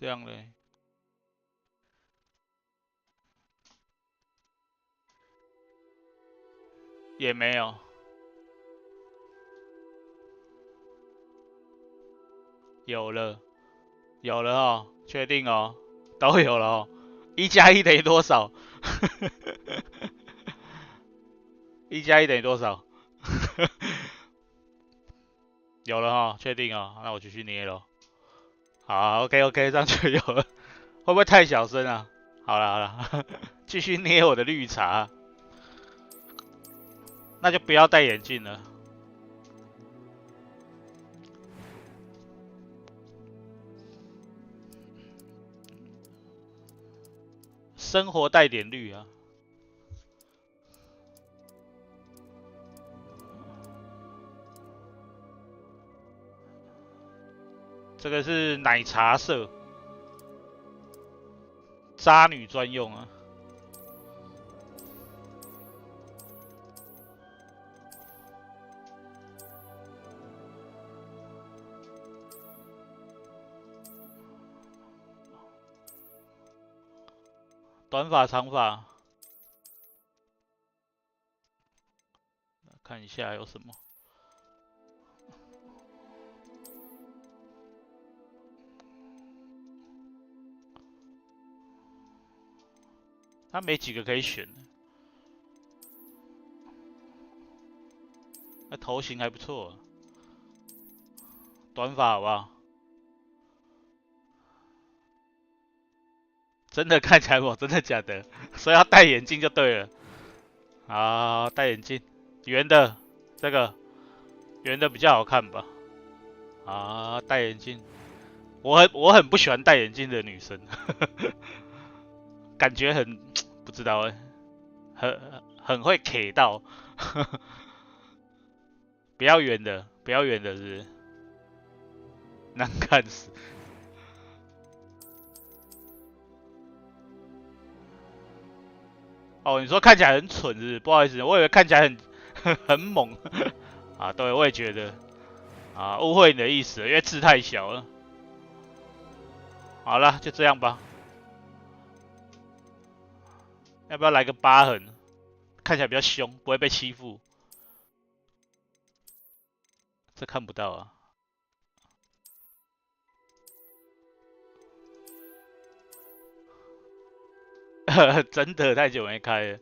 这样嘞，也没有，有了，有了哦，确定哦，都有了哦。1+1等于多少？1+1等于多少？有了哈，确定哦，那我继续捏咯。好 ，OK， 这样就有了。会不会太小声啊？好了好了，继续捏我的绿茶。那就不要戴眼镜了。生活带点绿啊。这个是奶茶色，渣女专用啊。短发、长发，看一下有什么。它没几个可以选，那头型还不错，短发好不好？真的看起来我真的假的？所以要戴眼镜就对了。好，戴眼镜，圆的，这个圆的比较好看吧？啊，戴眼镜，我很不喜欢戴眼镜的女生，感觉很不知道很会 K 到，不要圆的，不要圆的是不是？难看死。哦，你说看起来很蠢是不是？不好意思，我以为看起来很猛啊。对，我也觉得啊，误会你的意思了，因为字太小了。好了，就这样吧。要不要来个疤痕？看起来比较凶，不会被欺负。这看不到啊。真的太久没开了。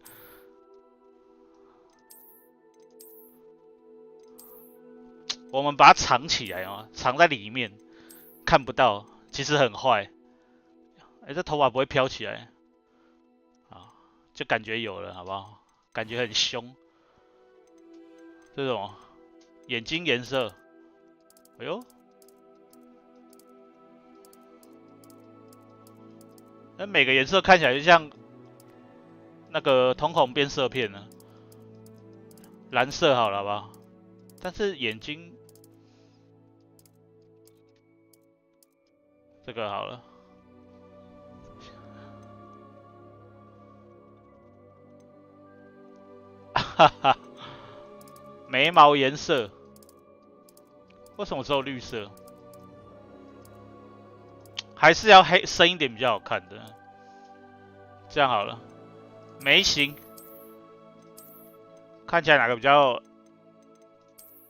我们把它藏起来啊，藏在里面，看不到，其实很坏。哎，这头发不会飘起来啊，就感觉有了，好不好？感觉很凶。这种眼睛颜色，哎呦，那每个颜色看起来就像那个瞳孔变色片呢。蓝色好了，好不好？但是眼睛这个好了。哈哈，眉毛颜色，为什么只有绿色？还是要黑深一点比较好看的。这样好了，眉形看起来哪个比较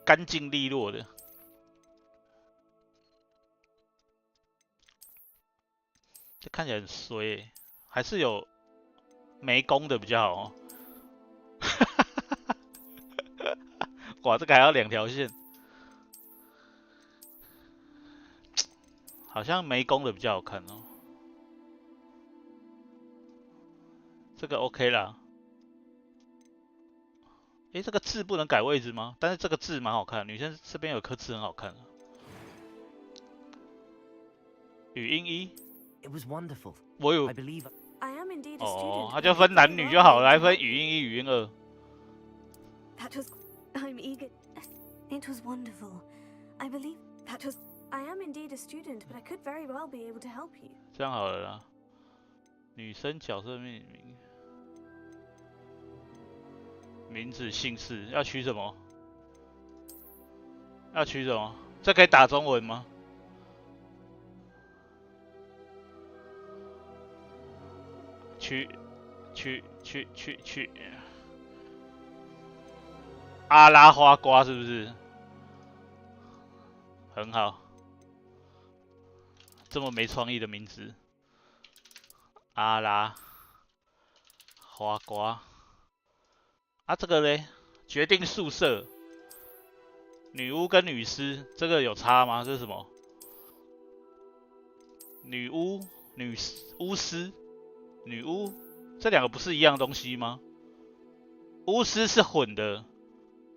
干净利落的？这看起来很衰欸，还是有眉弓的比较好哦。哇，这个还要2条线，好像眉弓的比较好看哦。这个 OK 啦。诶，这个字不能改位置吗？但是这个字蛮好看，女生这边有颗字很好看。语音1，我有哦，它就分男女就好了，还分语音1、语音2。I'm eager. It was wonderful. I believe that was. I am indeed a student, but I could very well be able to help you. 这样好了啦。女生角色命名，名字、姓氏要取什么？要取什么？这可以打中文吗？去，阿拉花瓜是不是？很好，这么没创意的名字，阿拉花瓜。啊，这个嘞，决定宿舍，女巫跟女尸，这个有差吗？这是什么？女巫、巫师、女巫，这两个不是一样东西吗？巫师是混的，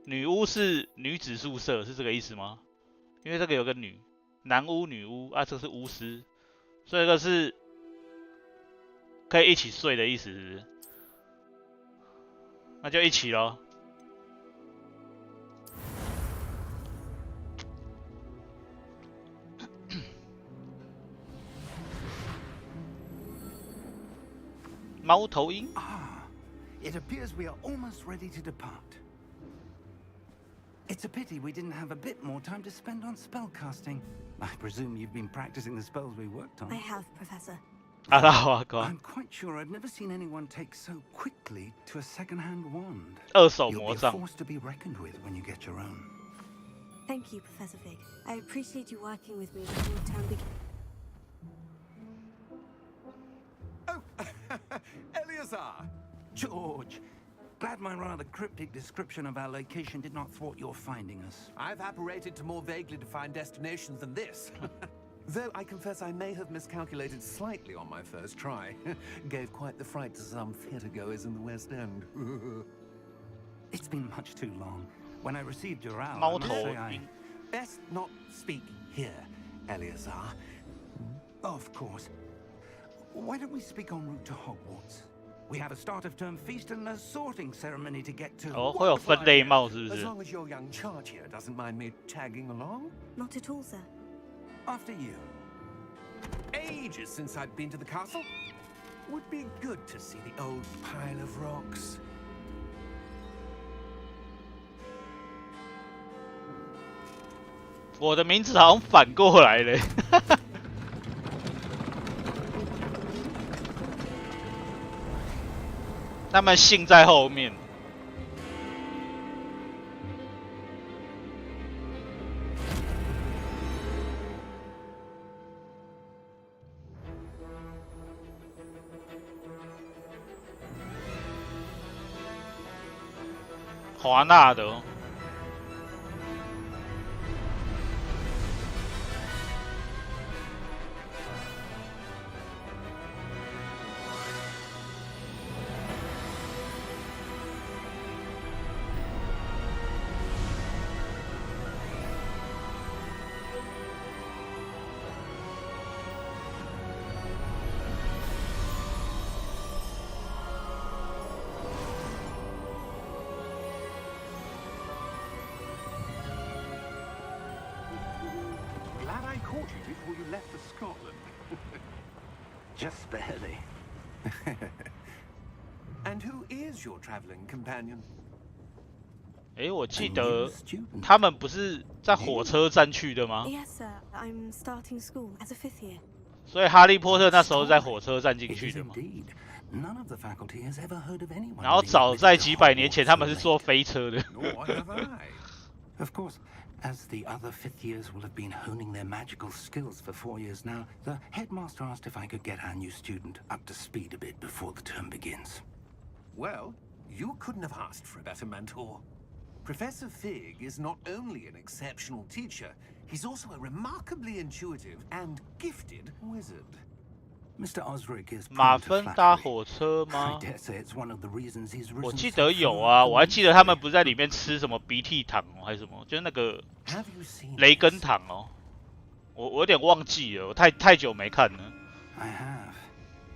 女巫是女子宿舍，是这个意思吗？因为这个有个男巫、女巫啊，这个是巫师，所以这个是可以一起睡的意思，是不是？那就一起咯。猫头鹰。It appears we are almost ready to depart. It's a pity we didn't have a bit more time to spend on spellcasting. I presume you've been practicing the spells we worked on. I have, Professor. 阿拉花瓜。 I'm quite sure I've never seen anyone take so quickly to a second-hand wand. 二手 You'll 魔 be 杖。 forced to be reckoned with when you get your own. Thank you, Professor Fig. I appreciate you working with me before the term begins. Oh, Eleazar! George! Glad my rather cryptic description of our location did not thwart your finding us. I've apparated to more vaguely defined destinations than this. Though I confess I may have miscalculated slightly on my first try. Gave quite the fright to some theatregoers in the West End. It's been much too long. When I received your owl, 猫 I must 头 say I... 鹰。 Best not speak here, Eleazar. Of course. Why don't we speak en route to Hogwarts? We have a start of term feast and a sorting ceremony to get to. 哦，会有分类帽是不 As 是？ long as your young charge here doesn't mind me tagging along. Not at all, sir. After you. Ages since I've been to the castle. Would be good to see the old pile of rocks. 我的名字好像反过来了。他们姓在后面。华纳的哦。Glad I caught you before you left for Scotland. Just barely. And who is your traveling companion? 诶，我记得他们不是在火车站去的吗？ Yes, sir. I'm starting school as a fifth year. 所以哈利波特那时候在火车站进 It 去 is 的嘛。 indeed. None of the faculty has ever heard of anyone. 然后 being 早 admitted 在 to 几百年前， Hogwarts 他们是 so 坐 late. 飞车的。 Nor have I. Of course, as the other fifth years will have been honing their magical skills for 4 years now, the headmaster asked if I could get our new student up to speed a bit before the term begins. Well, you couldn't have asked for a better mentor. Professor Fig is not only an exceptional teacher, he's also a remarkably intuitive and gifted wizard. Mr. Osric is 马 prone to 芬搭 flattery. 火车 I 吗？ dare say it's one of the reasons he's 我 risen 记 so 得有 far 啊， up 我还 the 记得他们 league. 不是在里面吃什么鼻涕糖哦，还是什么，就是那个 Have you seen 雷根 this? 糖哦。我有点忘记了，我太久没看了。 I have.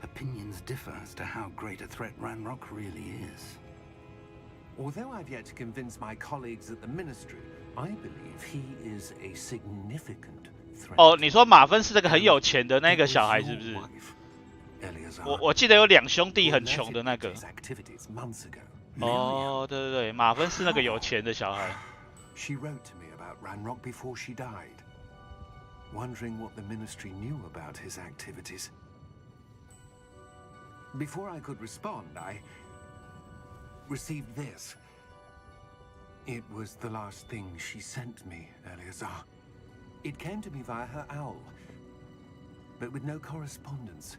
Opinions differ as to how great a threat Ranrock really is. Although I've yet to convince my colleagues at the Ministry, I believe he is a significant threat. 哦，你说马芬是那个很有钱的那 It 个 was 小孩 your 是不是？ wife, Eleazar, 我记得有两兄弟 who 很 led 穷的那个。 his activities months ago. 哦，对对对，马芬是那个有钱的小孩。 She wrote to me about Ranrock before she died, wondering what the Ministry knew about his activities. Before I could respond, I received this. It was the last thing she sent me, Eleazar. It came to me via her owl, but with no correspondence.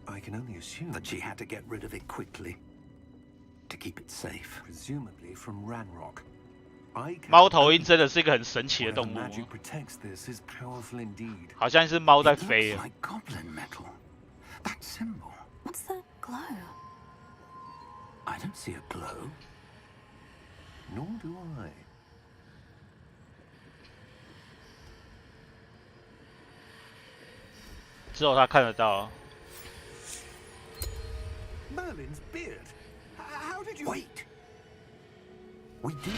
I can only assume that she had to get rid of it quickly to keep it safe. Presumably from Ranrock. 猫头鹰真的是一个很神奇的动物，好像是猫在飞。Like goblin metal. That symbol. What's that glow? I don't see a glow. Nor do I. 只有他看得到。Merlin's beard. How did you wait? We did.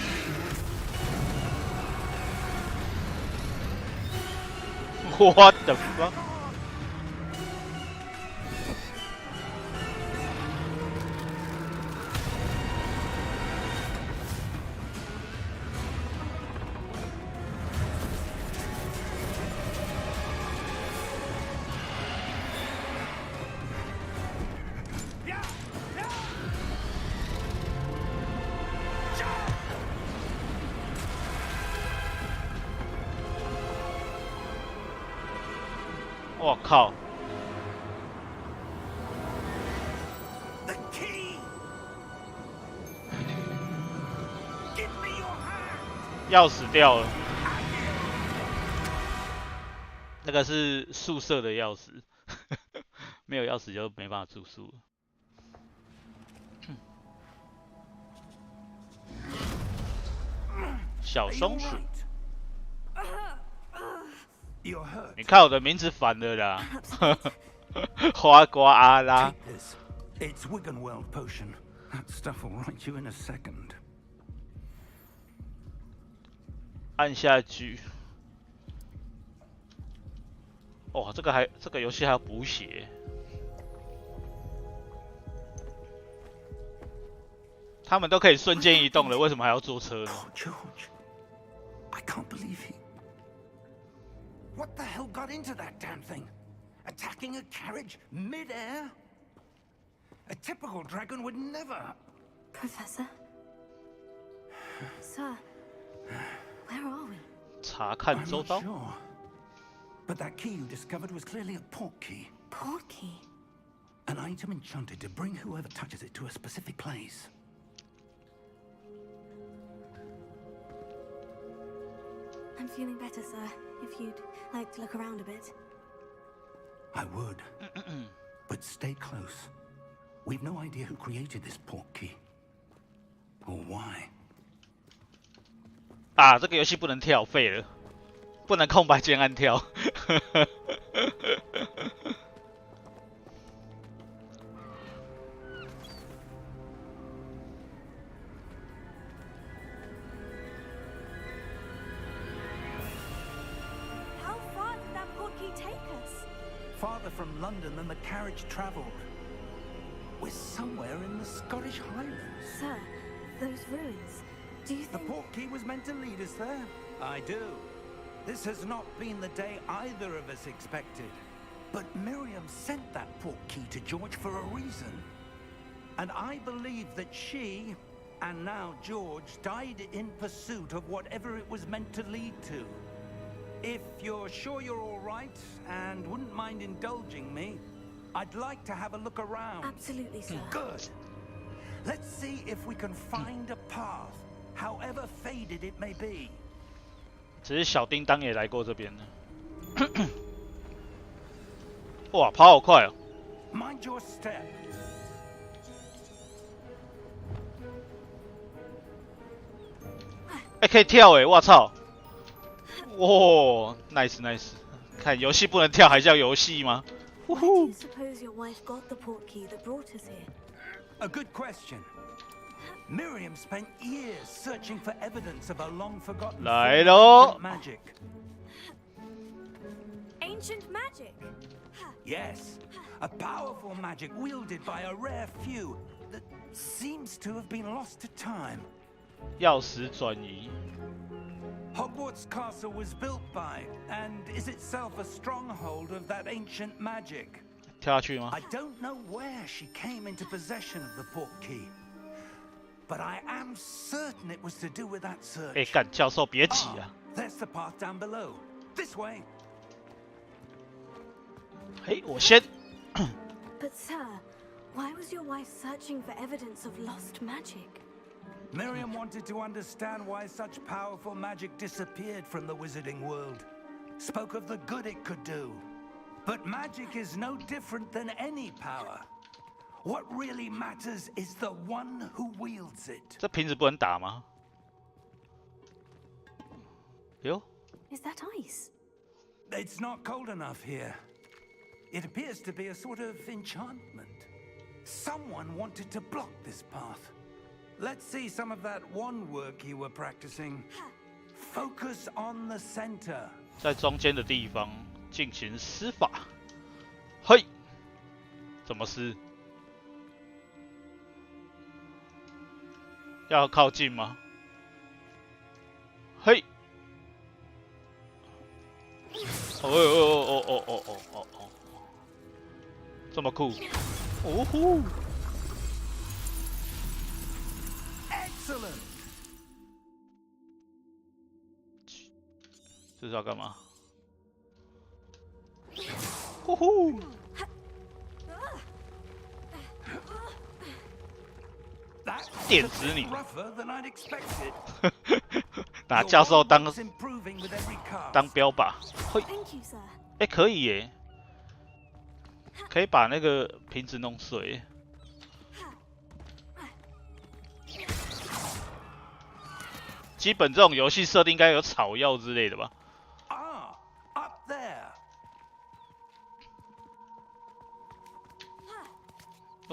What the fuck? 我靠！钥匙掉了，那个是宿舍的钥匙，没有钥匙就没办法住宿了。小松鼠。你看我的名字反了啦，花瓜阿拉。It's Wiggenweld potion. That stuff will right you in a second. 按下去。哦，这个游戏还要补血。他们都可以瞬间移动了，为什么还要坐车呢？ George, I can't believe he. What the hell got into that damn thing? Attacking a carriage mid-air? A typical dragon would never. Professor? Sir, where are we? 查看周遭。 I'm not sure. But that key you discovered was clearly a port key. Port key? An item enchanted to bring whoever touches it to a specific place. I'm feeling better, sir. If you'd like to look around a bit. I would. But stay close. We've no idea who created this port key. Or why. 啊，这个游戏不能跳，废了，不能空白键按跳。How far did that port key take us? Farther from London than the carriage travelled. We're somewhere in the Scottish Highlands. Sir, those ruins. Do you The think... port key was meant to lead us there? I do. This has not been the day either of us expected. But Miriam sent that port key to George for a reason. And I believe that she, and now George, died in pursuit of whatever it was meant to lead to. If you're sure you're all right and wouldn't mind indulging me, I'd like to have a look around. Absolutely, sir. Good. Let's see if we can find a path, however faded it may be. 只是小叮当也来过这边了。哇，跑好快哦！ Mind your step. 哎，可以跳哎！我操！哇 ，nice nice！ 看游戏不能跳，还叫游戏吗？ Why do you suppose your wife got the port key that brought us here? A good question. Miriam spent years searching for evidence of a long-forgotten 来喽 ancient magic. Ancient magic? Yes, a powerful magic wielded by a rare few that seems to have been lost to time. 钥匙转移。 Hogwarts Castle was built by, and is itself a stronghold of that ancient magic. 跳下去吗？ I don't know where she came into possession of the portkey, but I am certain it was to do with that search. 哎，干，教授别急啊！ There's the path down below. This way. 嘿，我先。 But sir, why was your wife searching for evidence of lost magic? Miriam wanted to understand why such powerful magic disappeared from the wizarding world. Spoke of the good it could do. But magic is no different than any power. What really matters is the one who wields it. 这瓶子不能打吗？哟， Is that ice? It's not cold enough here. It appears to be a sort of enchantment. Someone wanted to block this path. Let's see some of that wand work you were practicing. Focus on the center. 在中间的地方进行施法。嘿，怎么施？要靠近吗？嘿。 哦，这么酷！哦呼 Excellent. 这是要干嘛？呼呼！电死你！拿教授当标靶，嘿， Thank you, sir. 哎，可以耶，可以把那个瓶子弄碎。基本这种游戏设定应该有草药之类的吧？ Ah, up there.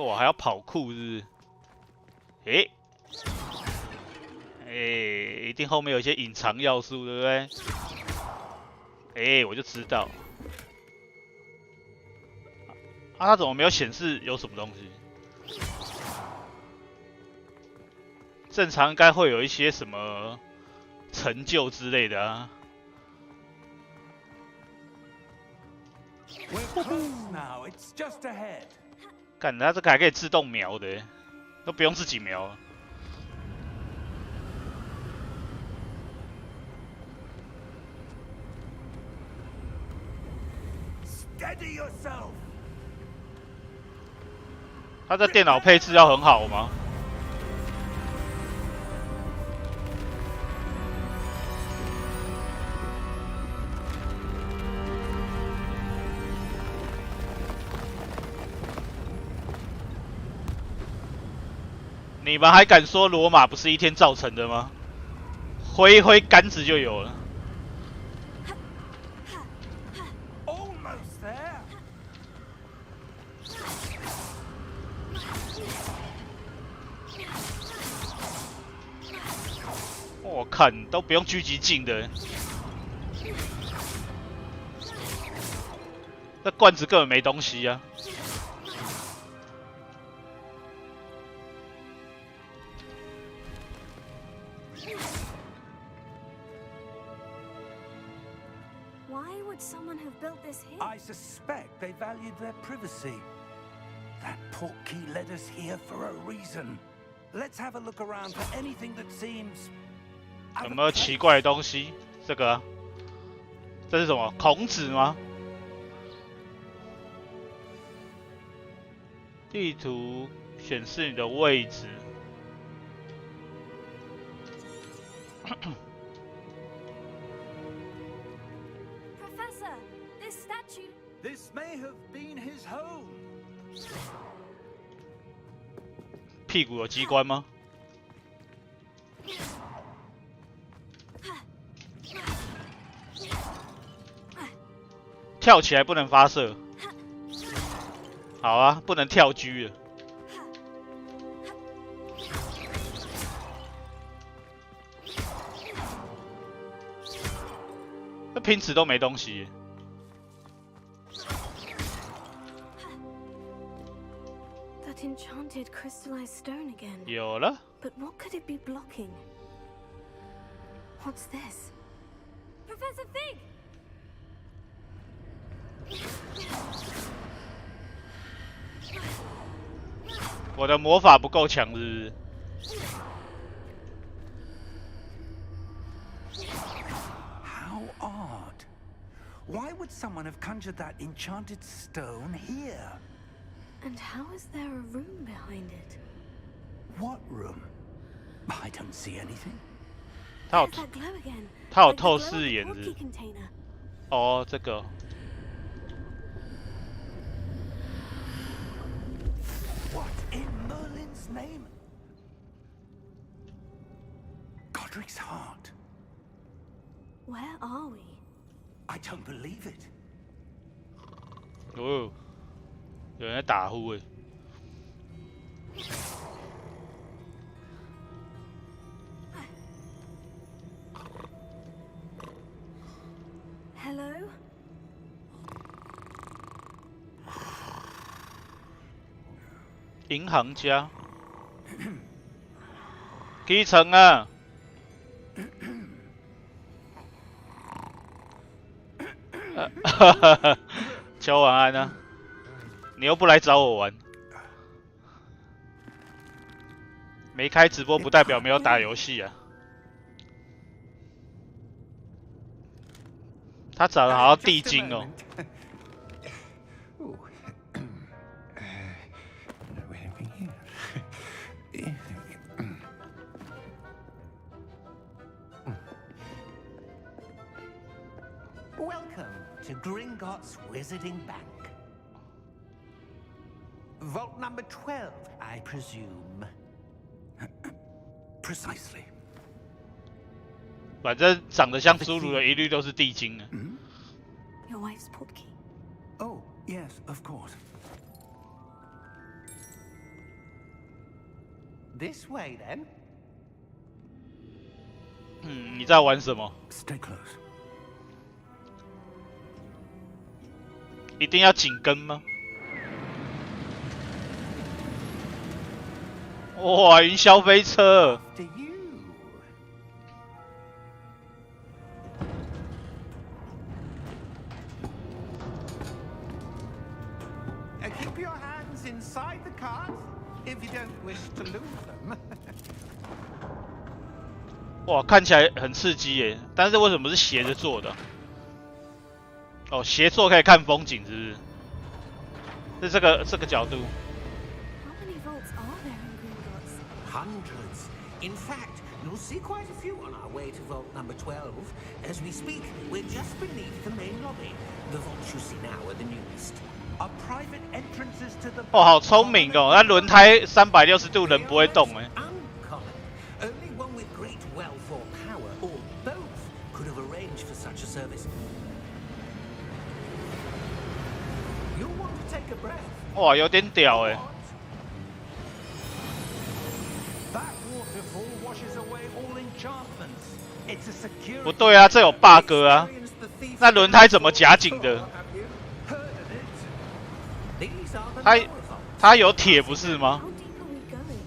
哇，还要跑酷是不是？诶，诶，一定后面有一些隐藏要素，对不对？诶，我就知道。啊，它怎么没有显示有什么东西？正常应该会有一些什么成就之类的啊。 We're close now. It's just ahead. 干，它这个还可以自动瞄的，都不用自己瞄了。 Steady yourself. 它的电脑配置要很好吗？你们还敢说罗马不是一天造成的吗？挥一挥杆子就有了。 Almost there. 我看都不用狙击镜的，这罐子根本没东西啊！ Why would someone have built this here? I suspect they valued their privacy. That portkey led us here for a reason. Let's have a look around for anything that seems. 有没有奇怪的东西？这个、啊，这是什么？孔子吗？地图显示你的位置。Professor, this statue. This may have been his home. 屁股有机关吗？跳起来不能发射。好啊，不能跳狙了。这瓶子都没东西耶。 That enchanted crystallized stone again. 有了。 But what could it be blocking? What's this? Professor Fig! 我的魔法不够强，是不是？ Why would someone have conjured that enchanted stone here? And how is there a room behind it? What room? I don't see anything. 它有 There's that glow again. 它有 Like the 透 glow 视 of the 眼 portkey 是？ container. 哦，这个。 What in Merlin's name? Godric's heart. Where are we? I don't believe it. 哦，有人在打呼诶。 Hello? 银行家，基层啊！敲晚安啊！你又不来找我玩，没开直播不代表没有打游戏啊。他长得好像地精哦。 Welcome to Gringotts Wizarding Bank. Vault number 12, I presume. Precisely. 反正长得像侏儒的一律都是地精啊。 Your wife's portkey. Oh, yes, of course. This way, then. 你在玩什么？ Stay close. 一定要紧跟吗？哇，云霄飞车！ To you. Keep your hands inside the cart if you don't wish to lose them. 哇，看起来很刺激耶！但是为什么是斜着做的？哦，斜坐可以看风景，是不是？是这个角度。 How many vaults are there in Gringotts? Hundreds. In fact, you'll see quite a few on our way to vault number 12. As we speak, we're just beneath the main lobby. The vaults you see now are the newest. Are private entrances to the 哦，好聪明哦！那轮胎360度人不会动哎。 Uncommon. Only one with great wealth or power, or both, could have arranged for such a service. You'll want to take a breath. 哇，有点屌哎！ That waterfall washes away all enchantments. It's a security. 不对啊，这有 bug 啊！ Experience the thief's 那轮胎怎么夹紧的？ Have you heard of it? These are the 它 lower vaults. 它有铁不是吗？ How deep are we going?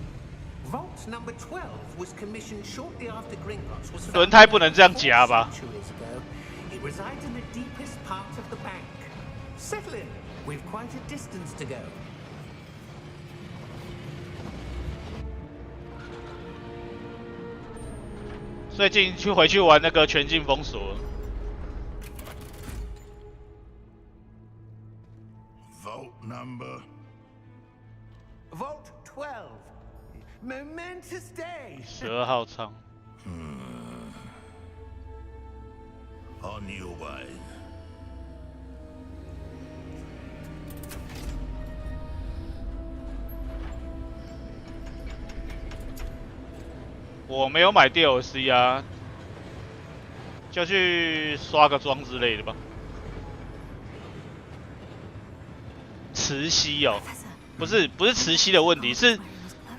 Vault number 12 was commissioned shortly after Gringotts was 轮胎不能这样夹吧？ 4 centuries ago. It resides in the deepest part of the bank. Settle in. We've quite a distance to go. 最近回去玩那个全境封锁。 Vault number. Vault 12. Momentous day. 12号仓。 On your way. 我没有买 DLC 啊，就去刷个装之类的吧。磁吸哦， Professor, 不是磁吸的问题，是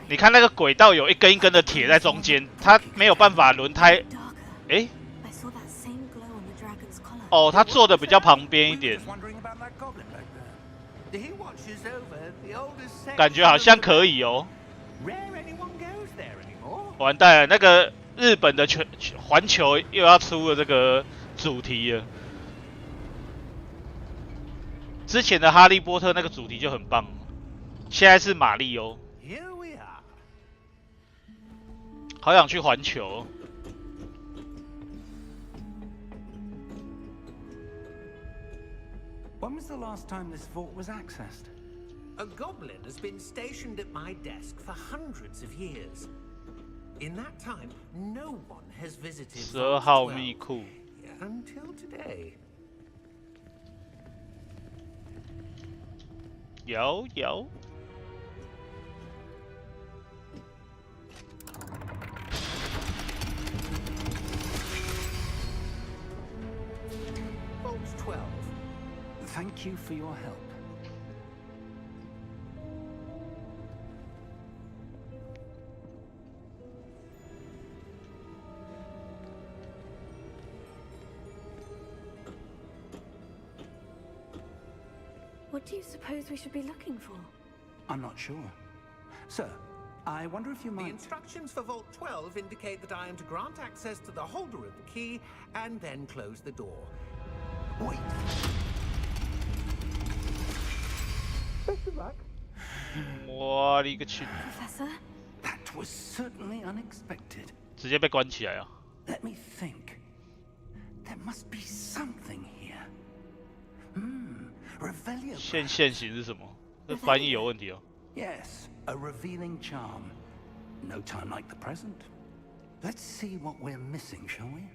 你看那个轨道有一根一根的铁在中间，它没有办法轮胎。 darker. 诶， I saw that same glow on the dragon's collar. 哦，它做的比较旁边一点， Just wondering about that goblin back there. He watches over the oldest section 感觉好像可以哦。 Rare anyone goes there anymore. 完蛋了，那个日本的环球又要出了这个主题了。之前的哈利波特那个主题就很棒。现在是马里欧， Here we are. 好想去环球。 When was the last time this vault was accessed? A goblin has been stationed at my desk for hundreds of years. In that time, no one has visited 12号密库 until today. 有。 Vault 12. Thank you for your help. What do you suppose we should be looking for? I'm not sure. Sir, I wonder if you The might... instructions for Vault 12 indicate that I am to grant access to the holder of the key and then close the door. Wait. Best of luck. 我的个去！ Professor? That was certainly unexpected. 直接被关起来啊！ Let me think. There must be something here. Revelio. 现形是什么？这翻译有问题哦。 Yes, a revealing charm. No time like the present. Let's see what we're missing, shall we?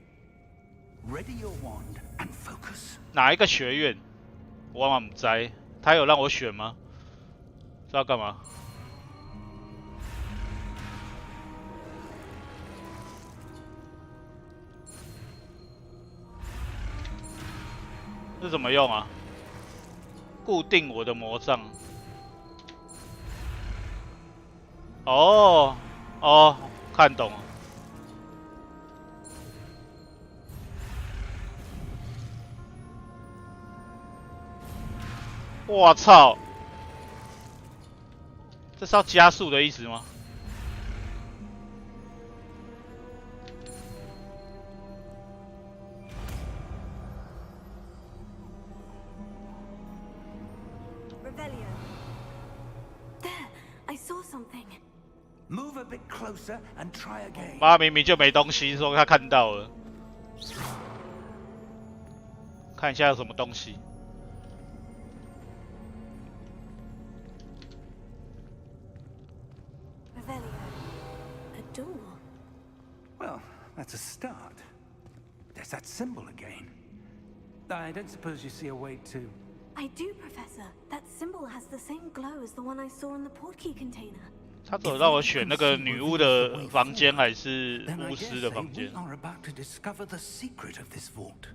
Ready your wand and focus. 哪一个学院？我嘛不知，他有让我选吗？这要干嘛？这怎么用啊？固定我的魔杖。哦，看懂了。我操！这是要加速的意思吗？ Revelio. There, I saw something. Move a bit closer and try again. 妈明明就没东西，说他看到了。看一下有什么东西。 A door. Well, that's a start. There's that symbol again. I don't suppose you see a way to... I do, Professor. That symbol has the same glow as the one I saw in the portkey container. 他只有让我选那个女巫的房间还是 Then I 巫 dare 师的 say 房间 we？ are about to discover the secret of this vault.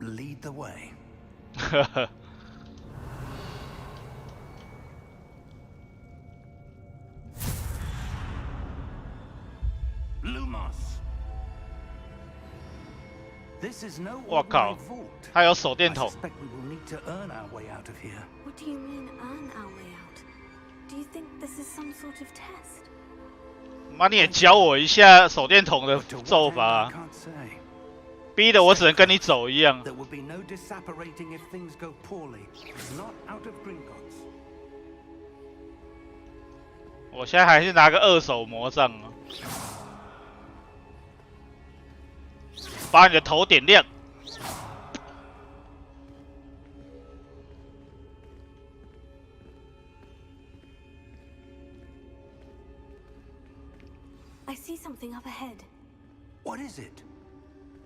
Lead the way. Lumos. This is no 我靠 ordinary vault. 他有手电 I 筒。 suspect we will need to earn our way out of here. What do you mean, earn our way out? Do you think this is some sort of test? 妈，你也教我一下手电筒的 But to what 咒 end, 法 I 啊， can't say. 逼得我只能跟你走一样。 There will be no disapparating if things go poorly. Not out of Gringotts. 我现在还是拿个二手魔杖啊，把你的头点亮。 I see something up ahead. What is it?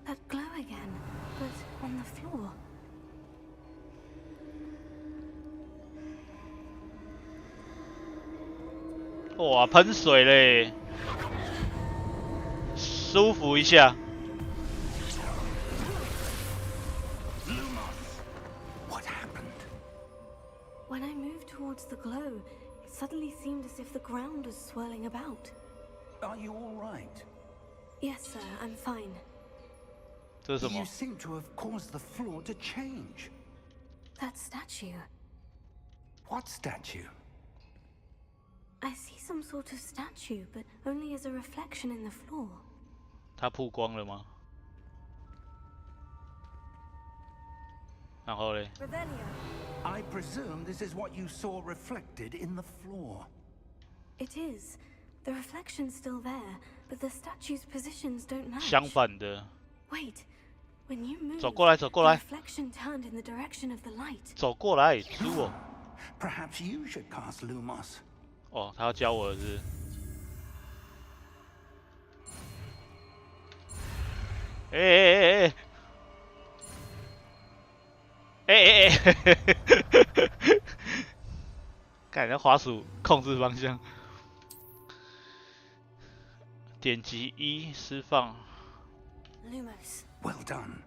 That glow again, but on the floor. 哇，喷水嘞，舒服一下。 What happened? When I moved towards the glow, it suddenly seemed as if the ground was swirling about. Are you all right? Yes, sir, I'm fine. 这是什么 You？ seem to have caused the floor to change. That statue. What statue? I see some sort of statue, but only as a reflection in the floor. 它曝光了吗？然后嘞 Revelio. I presume this is what you saw reflected in the floor. It is. The reflection's still there, but the statue's positions don't match. 相反的。 Wait. When you moved, 走过来，走过来。 the reflection turned in the direction of the light. 走过来，猪我。 Perhaps you should cast Lumos. 哦，他要教我的是。哎！看人家滑鼠控制方向，点击1释放。 Lumos. Well done.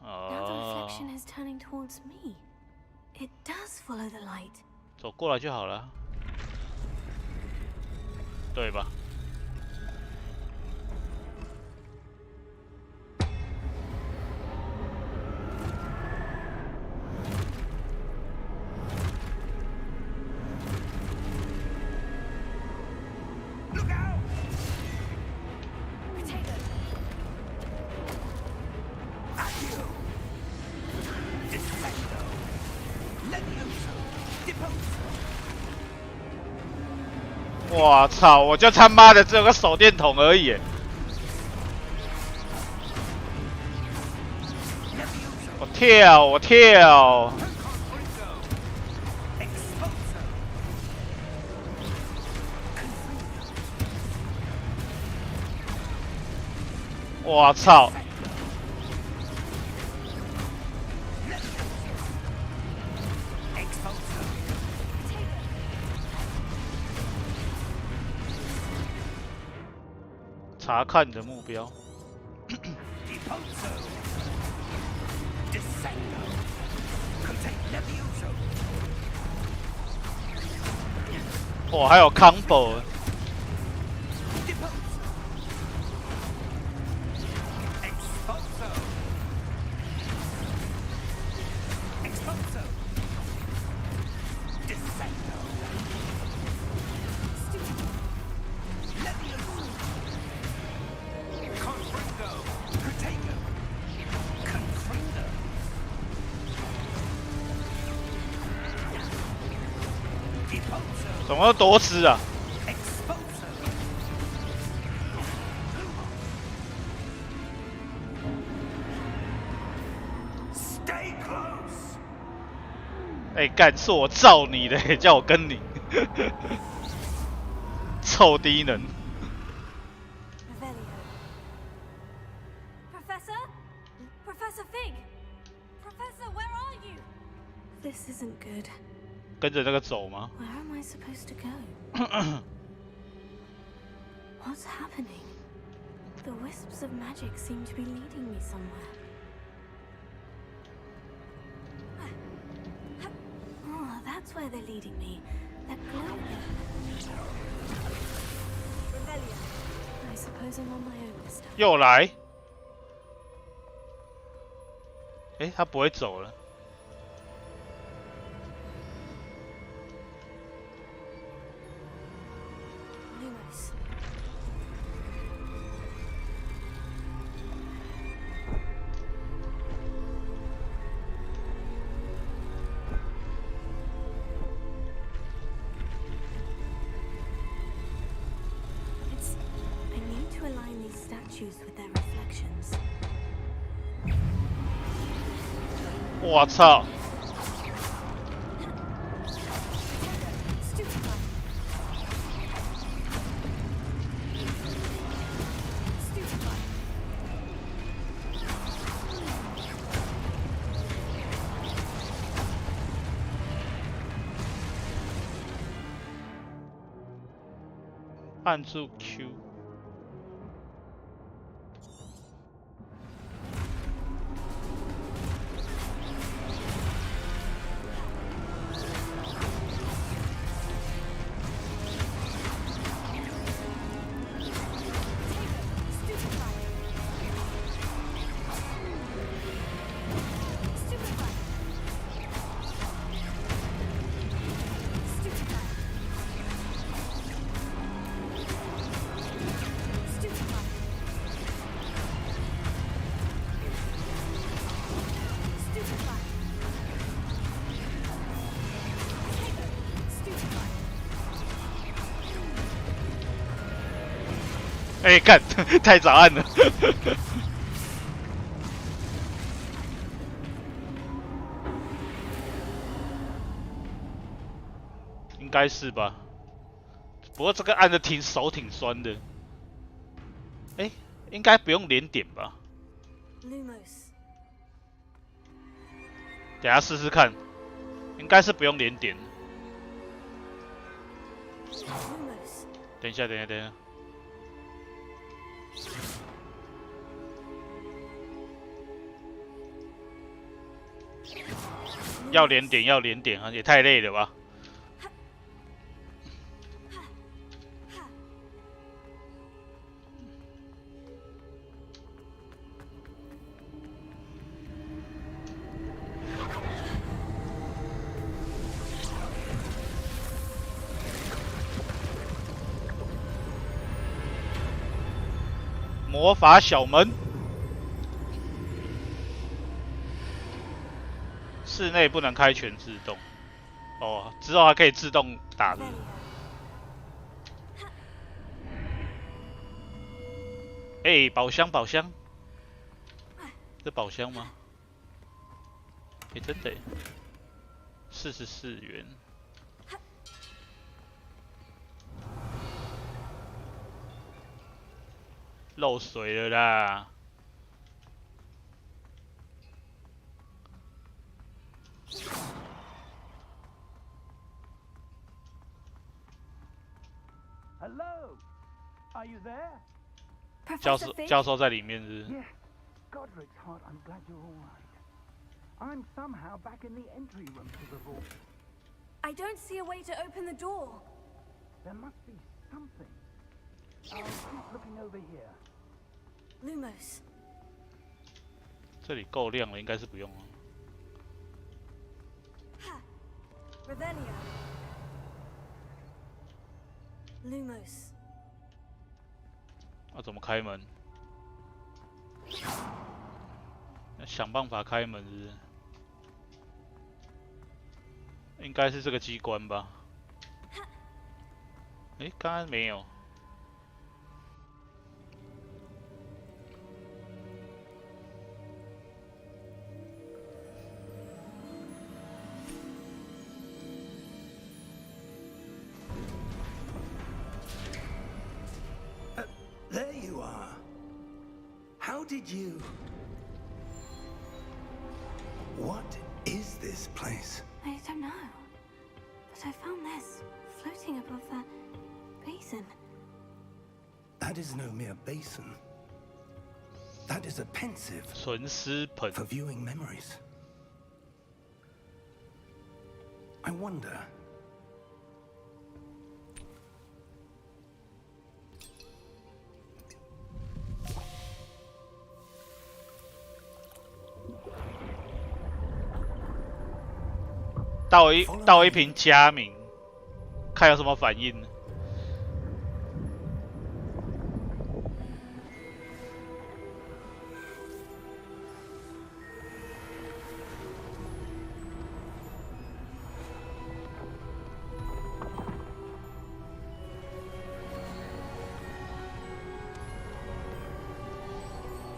Now the 哦， reflection is turning towards me. It does follow the light. 走过来就好了，对吧？ 我操！我就他妈的只有个手电筒而已。我跳，我跳。我操！查看你的目标。哦，还有 combo。怎么多吃啊？哎，干是我罩你的，叫我跟你，臭低能。 Professor? Professor Fig? Professor, where are you? This isn't good. 跟着这个走吗？ Where am I supposed to go? What's happening? The wisps of magic seem to be leading me somewhere. Oh, that's where they're leading me. That glowing. Rebellion. I suppose I'm on my own this time. 又来。哎，他不会走了。 Lumos. I need to align these statues with their reflections. 我操！ 按住 Q。哎、欸，干，太早按了。应该是吧？不过这个按的手挺酸的。哎、欸，应该不用连点吧？ Lumos. 等下试试看，应该是不用连点。Lumos. 等一下，等一下，等一下。要连点，要连点啊！也太累了吧！魔法小门，室内不能开全自动。哦，之后还可以自动打的。哎、欸，宝箱，宝箱，这宝箱吗？哎、欸，真的，44元。漏水了啦！Hello, are you there? 教授在里面是不是？ Yeah. Godric's heart, I'm glad you're all right. I'm somehow back in the entry room to the vault. I don't see a way to open the door. There must be something. I'll keep looking over here. Lumos. 这里够亮了，应该是不用了。 Revelio. Lumos. 要怎么开门？要想办法开门是不是？应该是这个机关吧？哎，刚刚没有。 There you are. How did you... What is this place? I don't know. But I found this floating above that basin. That is no mere basin. That is a pensive 存尸盆 for viewing memories. I wonder...倒一瓶佳茗，看有什么反应。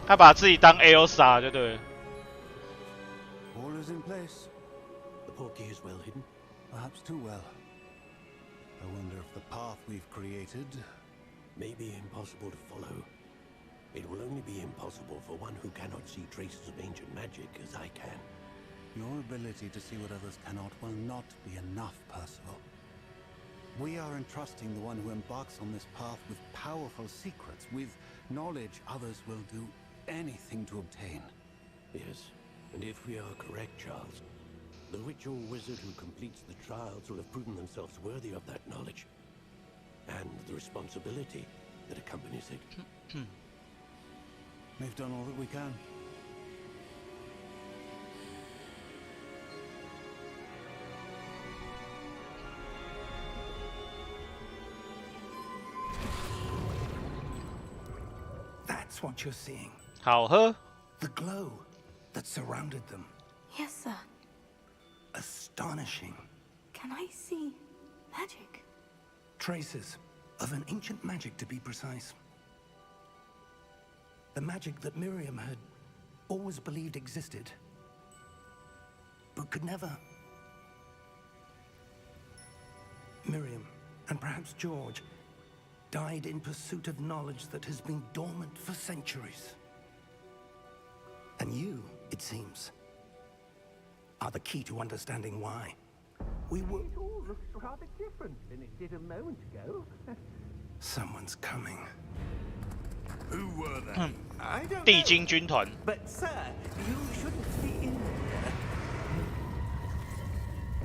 他把自己当 Elsa 就对了。 All is in place. The portkey is well hidden. Perhaps too well. I wonder if the path we've created... May be impossible to follow. It will only be impossible for one who cannot see traces of ancient magic as I can. Your ability to see what others cannot will not be enough, Percival. We are entrusting the one who embarks on this path with powerful secrets, with knowledge others will do anything to obtain. Yes, and if we are correct, Charles, the ritual wizard who completes the trials will have proven themselves worthy of that knowledge. And the responsibility that accompanies it. We've done all that we can. That's what you're seeing. 好喝。 The glow that surrounded them. Yes, sir. Astonishing. Can I see magic? Traces of an ancient magic, to be precise. The magic that Miriam had always believed existed, but could never. Miriam, and perhaps George, died in pursuit of knowledge that has been dormant for centuries. And you, it seems, are the key to understanding why. We were... It all looks rather different than it did a moment ago. Someone's coming. Who were they? I don't 地 know. 精军团， But sir, you shouldn't be in there.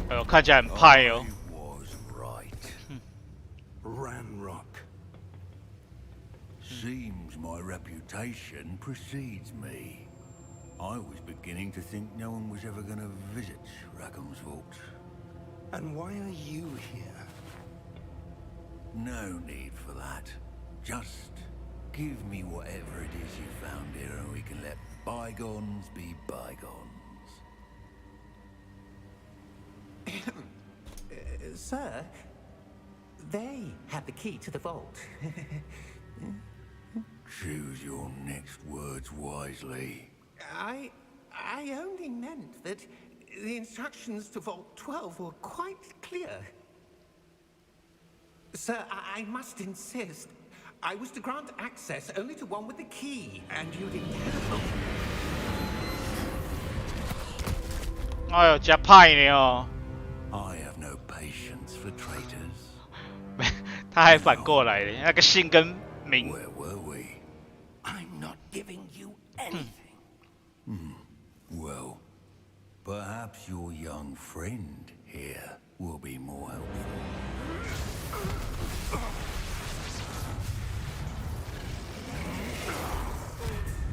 哎呦，看起来很派哦。 I was right. Ranrock. Seems my reputation precedes me. I was beginning to think no one was ever going to visit Rackham's vault. And why are you here? No need for that. Just give me whatever it is you found here and we can let bygones be bygones. Sir, they have the key to the vault. Choose your next words wisely. I only meant that the instructions to Vault 12 were quite clear. Sir, I must insist. I was to grant access only to one with the key, and you didn't have. 哎呦，加派呢哦， I have no patience for traitors. 他还反过来的，那个姓跟名。 Where were we? I'm not giving you anything. Well, perhaps your young friend here will be more helpful.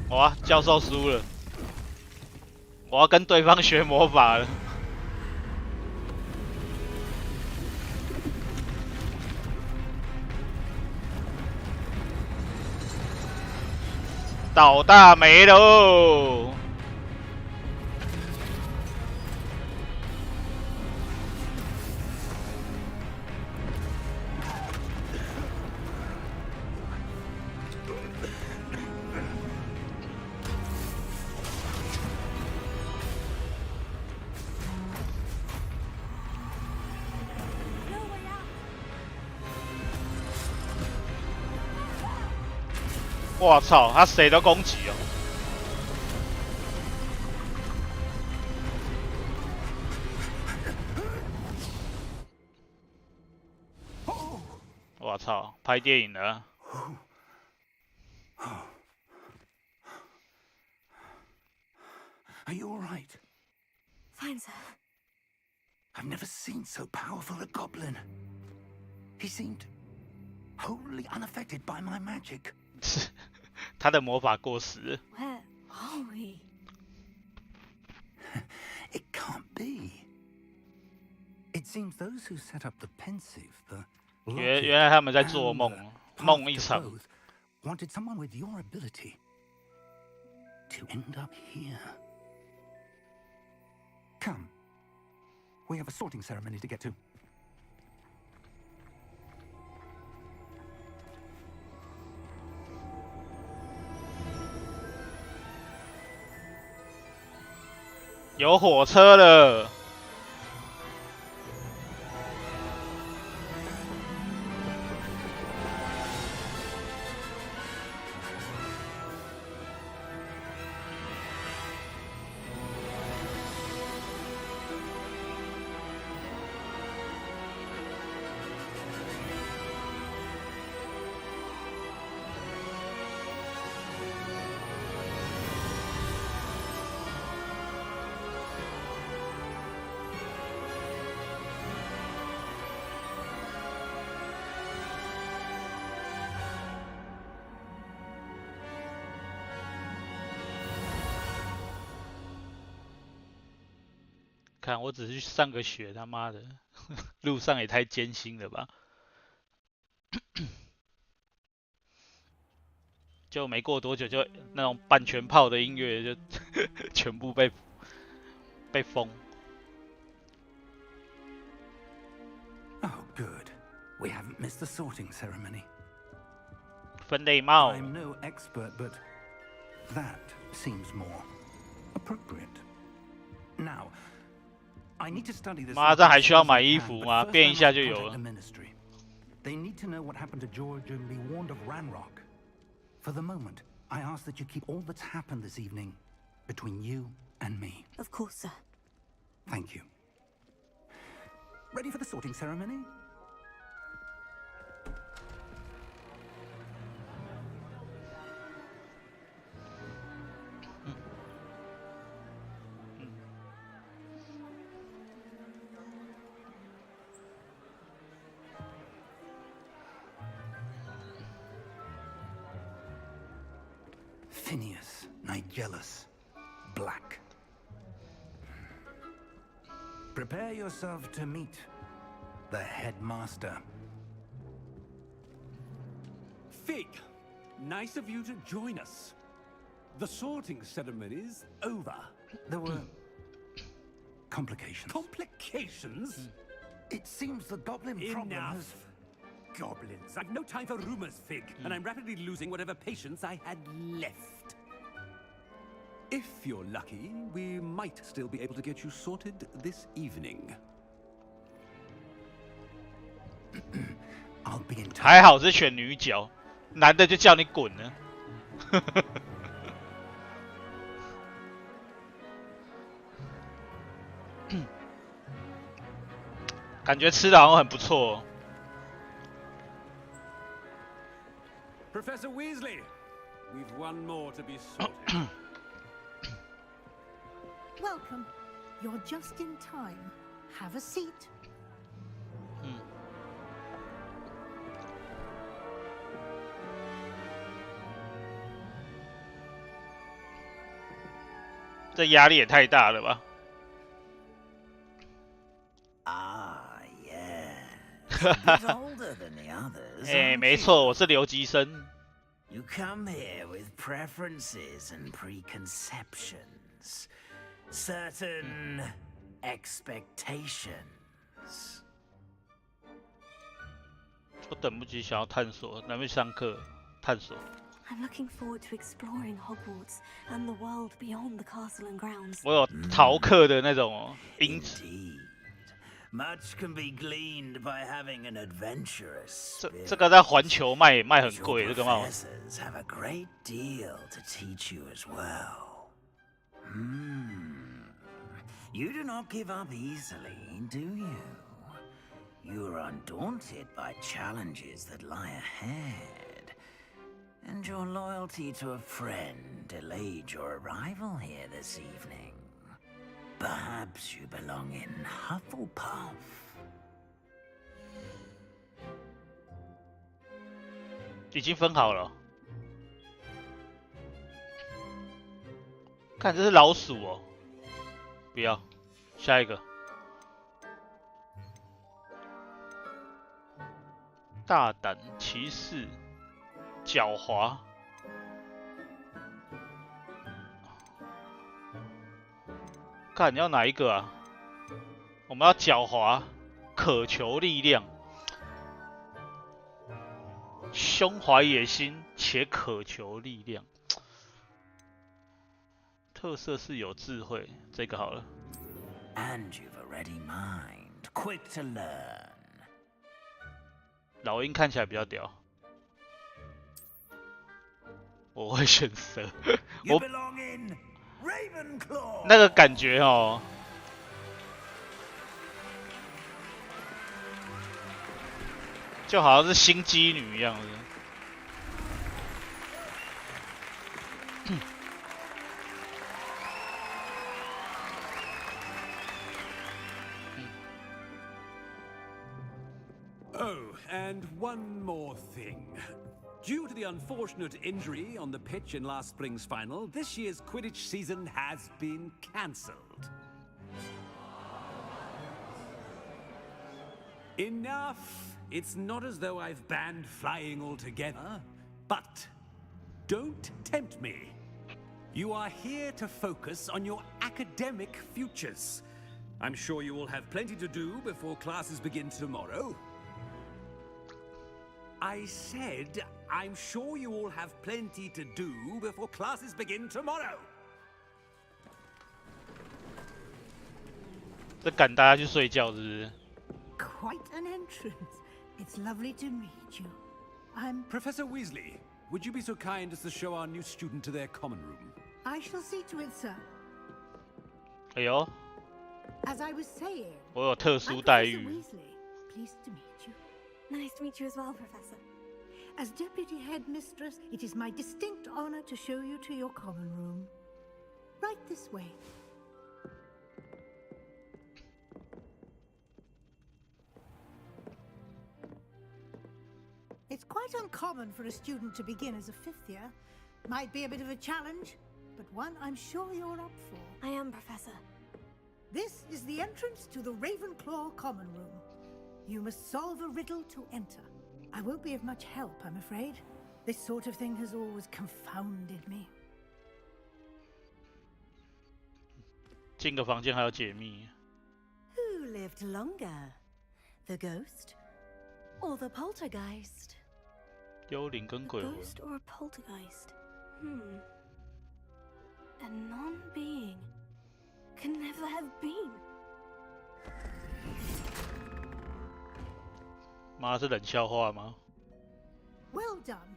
哇，教授输了，我要跟对方学魔法了。倒大霉喽！我操，他谁都攻击哦！我操，拍电影了。 Are you all right? Fine, sir. I've never seen so powerful a goblin. He seemed wholly unaffected by my magic. 他的魔法过时了。 Where are we? It can't be. It seems those who set up the pensive, the 原来他们在做梦，梦一场。 wanted someone with your ability to end up here. Come. We have a sorting ceremony to get to. 有火车了。看，我只是去上个学，他妈的，路上也太艰辛了吧！就没过多久，就那种半拳炮的音乐就全部被封。 Oh, good. We haven't missed the sorting ceremony. 分类帽。 I'm no expert, but That seems more appropriate. Now, I need to study this. 妈，这还需要买衣服吗？变一下就有了。 They need to know what happened to George and be warned of Ranrock. For the moment, I ask that you keep all that's happened this evening between you and me. Of course, sir. Thank you. Ready for the sorting ceremony? Phineas, Nigellus, Black. Prepare yourself to meet the headmaster. Fig, nice of you to join us. The sorting ceremony's over. There were complications. Complications? It seems the goblin problem has... Enough. Goblins. I've no time for rumors, Fig, and I'm rapidly losing whatever patience I had left. If you're lucky, we might still be able to get you sorted this evening. I'll be in touch. 还好是选女角，男的就叫你滚了。感觉吃的好像很不错哦。 Professor Weasley, we've one more to be sorted. Welcome. You're just in time. Have a seat. 这压力也太大了吧！ Ah, yes. A bit older than the others. 哎，没错，我是留级生。 You come here with preferences and preconceptions, certain expectations. 我等不及想要探索，难不上课探索。 I'm looking forward to exploring Hogwarts and the world beyond the castle and grounds. 我有逃课的那种因子。 Indeed. Much can be gleaned by having an adventurous spirit. 这个在环球卖也卖很贵，这个帽子。 Professors have a great deal to teach you as well. You do not give up easily, do you? You are undaunted by challenges that lie ahead, and your loyalty to a friend delayed your arrival here this evening. Perhaps you belong in Hufflepuff. 已经分好了。看这是老鼠哦，不要，下一个。大胆、歧视、狡猾。看你要哪一个啊？我们要狡猾、渴求力量。 胸怀野心且渴求力量，特色是有智慧，这个好了。And you've a ready mind, quick to learn. 老鹰看起来比较屌，我会选蛇。You belong in Ravenclaw. 那个感觉哦。 就好像是心机女一样的。Oh, and one more thing. Due to the unfortunate injury on the pitch in last spring's final, this year's Quidditch season has been cancelled. Enough! It's not as though I've banned flying altogether, but don't tempt me. You are here to focus on your academic futures. I'm sure you will have plenty to do before classes begin tomorrow. I said I'm sure you all have plenty to do before classes begin tomorrow. 这赶大家去睡觉是不是？ Quite an entrance. It's lovely to meet you. I'm... Professor Weasley, would you be so kind as to show our new student to their common room? I shall see to it, sir. 哎呦， As I was saying, 我有特 I'm 殊待 Professor 遇。 Weasley. Pleased to meet you. Nice to meet you as well, Professor. As Deputy Headmistress, it is my distinct honor to show you to your common room. Right this way. It's quite uncommon for a student to begin as a fifth year. Might be a bit of a challenge, but one I'm sure you're up for. I am, Professor. This is the entrance to the Ravenclaw common room. You must solve a riddle to enter. I won't be of much help, I'm afraid. This sort of thing has always confounded me. 进个房间还要解密。 Who lived longer? The ghost or the poltergeist? 幽灵跟鬼魂。 Ghost or a poltergeist? A non-being can never have been. 妈是冷笑话吗？ Well done.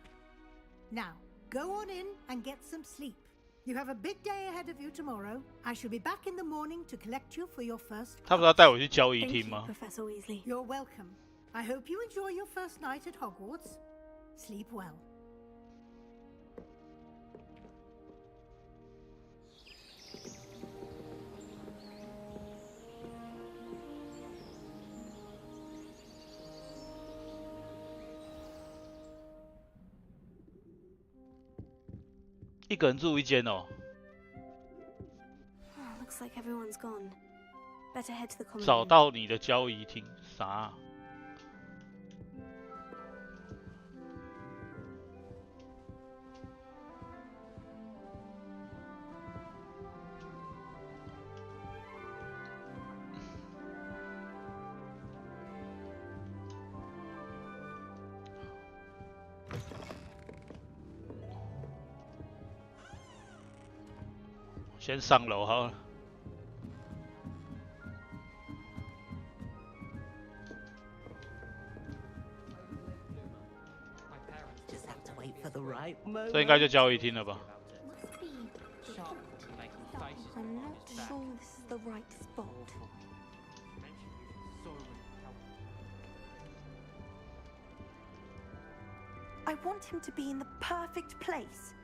Now, go on in and get some sleep. You have a big day ahead of you tomorrow. I shall be back in the morning to collect you for your first 他不是要带我去交易 Thank 厅 you, 吗？ Professor Weasley. You're welcome. I hope you enjoy your first night at Hogwarts. Sleep well. 一个人住一间哦。 Oh, looks like everyone's gone. Better head to the common 找 room. 到你的交易厅啥啊？先上楼好了。 Just have to wait for the right moment. 这应该就交易厅了吧？ Must be I'm not sure this is the right spot. I want him to be in the perfect place.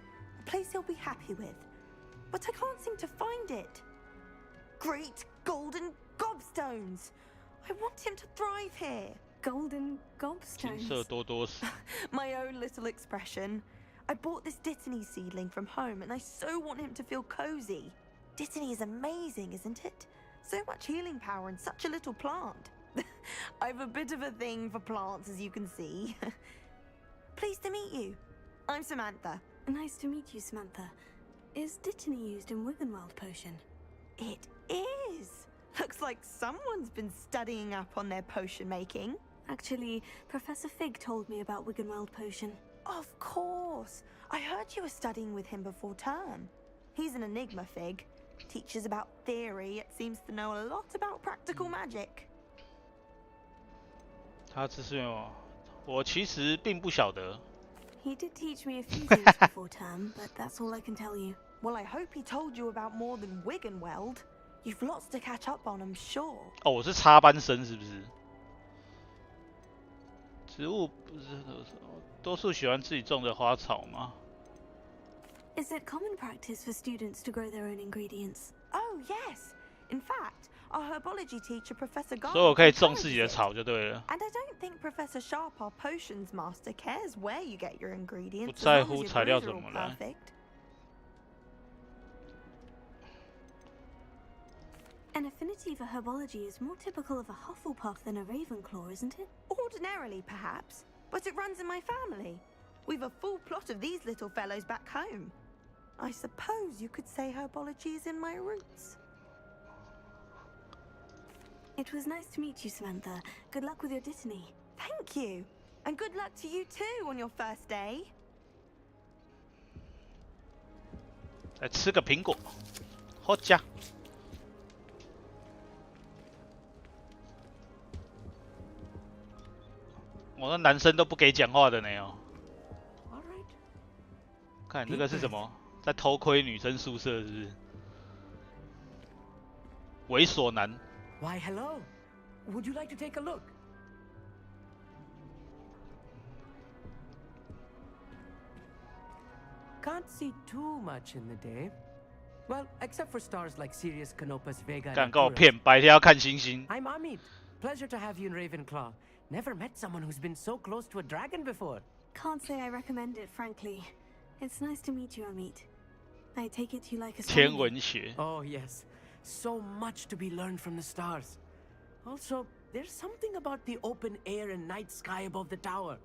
A place he'll be happy with. But I can't seem to find it. Great golden gobstones! I want him to thrive here. Golden 金 gobstones. 色多多石。 My own little expression. I bought this Dittany seedling from home and I so want him to feel cozy. Dittany is amazing, isn't it? So much healing power in such a little plant. I've a bit of a thing for plants, as you can see. Pleased to meet you. I'm Samantha. Nice to meet you, Samantha. Is Dittany used in Wiggenweld potion? It is. Looks like someone's been studying up on their potion making. Actually, Professor Fig told me about Wiggenweld potion. Of course. I heard you were studying with him before term. He's an enigma, Fig. Teaches about theory, yet seems to know a lot about practical magic. 他只是我其实并不晓得。 He did teach me a few things before term, but that's all I can tell you. Well, I hope he told you about more than Wiggenweld. You've lots to catch up on, I'm sure. 哦，我是插班生是不是？植物不是多数喜欢自己种的花草吗？ Is it common practice for students to grow their own ingredients? Oh, yes. In fact, our herbology teacher, Professor 所以我可以 Gardner, 种自己的 encourages it. 草就对了， And I don't think Professor Sharp, our potions master, cares where you get your 不 ingredients as 在 long 乎 as your 材料 brews 怎 are 么 all 来。 perfect. An affinity for herbology is more typical of a Hufflepuff than a Ravenclaw, isn't it? Ordinarily, perhaps, but it runs in my family. We've a full plot of these little fellows back home. I suppose you could say herbology is in my roots. It was nice to meet you, Samantha. Good luck with your Dittany. Thank you. And good luck to you too on your first day. 来吃个苹果，好加。我那男生都不给讲话的呢哦。看这个是什么？在偷窥女生宿舍是不是？猥琐男。Why, hello. Would you like to take a look? Can't see too much in the day. Well, except for stars like Sirius, Canopus, Vega, and 敢跟我骗，白天要看星星。I'm Amit. Pleasure to have you in Ravenclaw. Never met someone who's been so close to a dragon before. Can't say I recommend it, frankly. It's nice to meet you, Amit. I take it you like 天 astronomy. 文学。Oh, yes. So much to be learned from the stars. Also, there's something about the open air and night sky above the tower.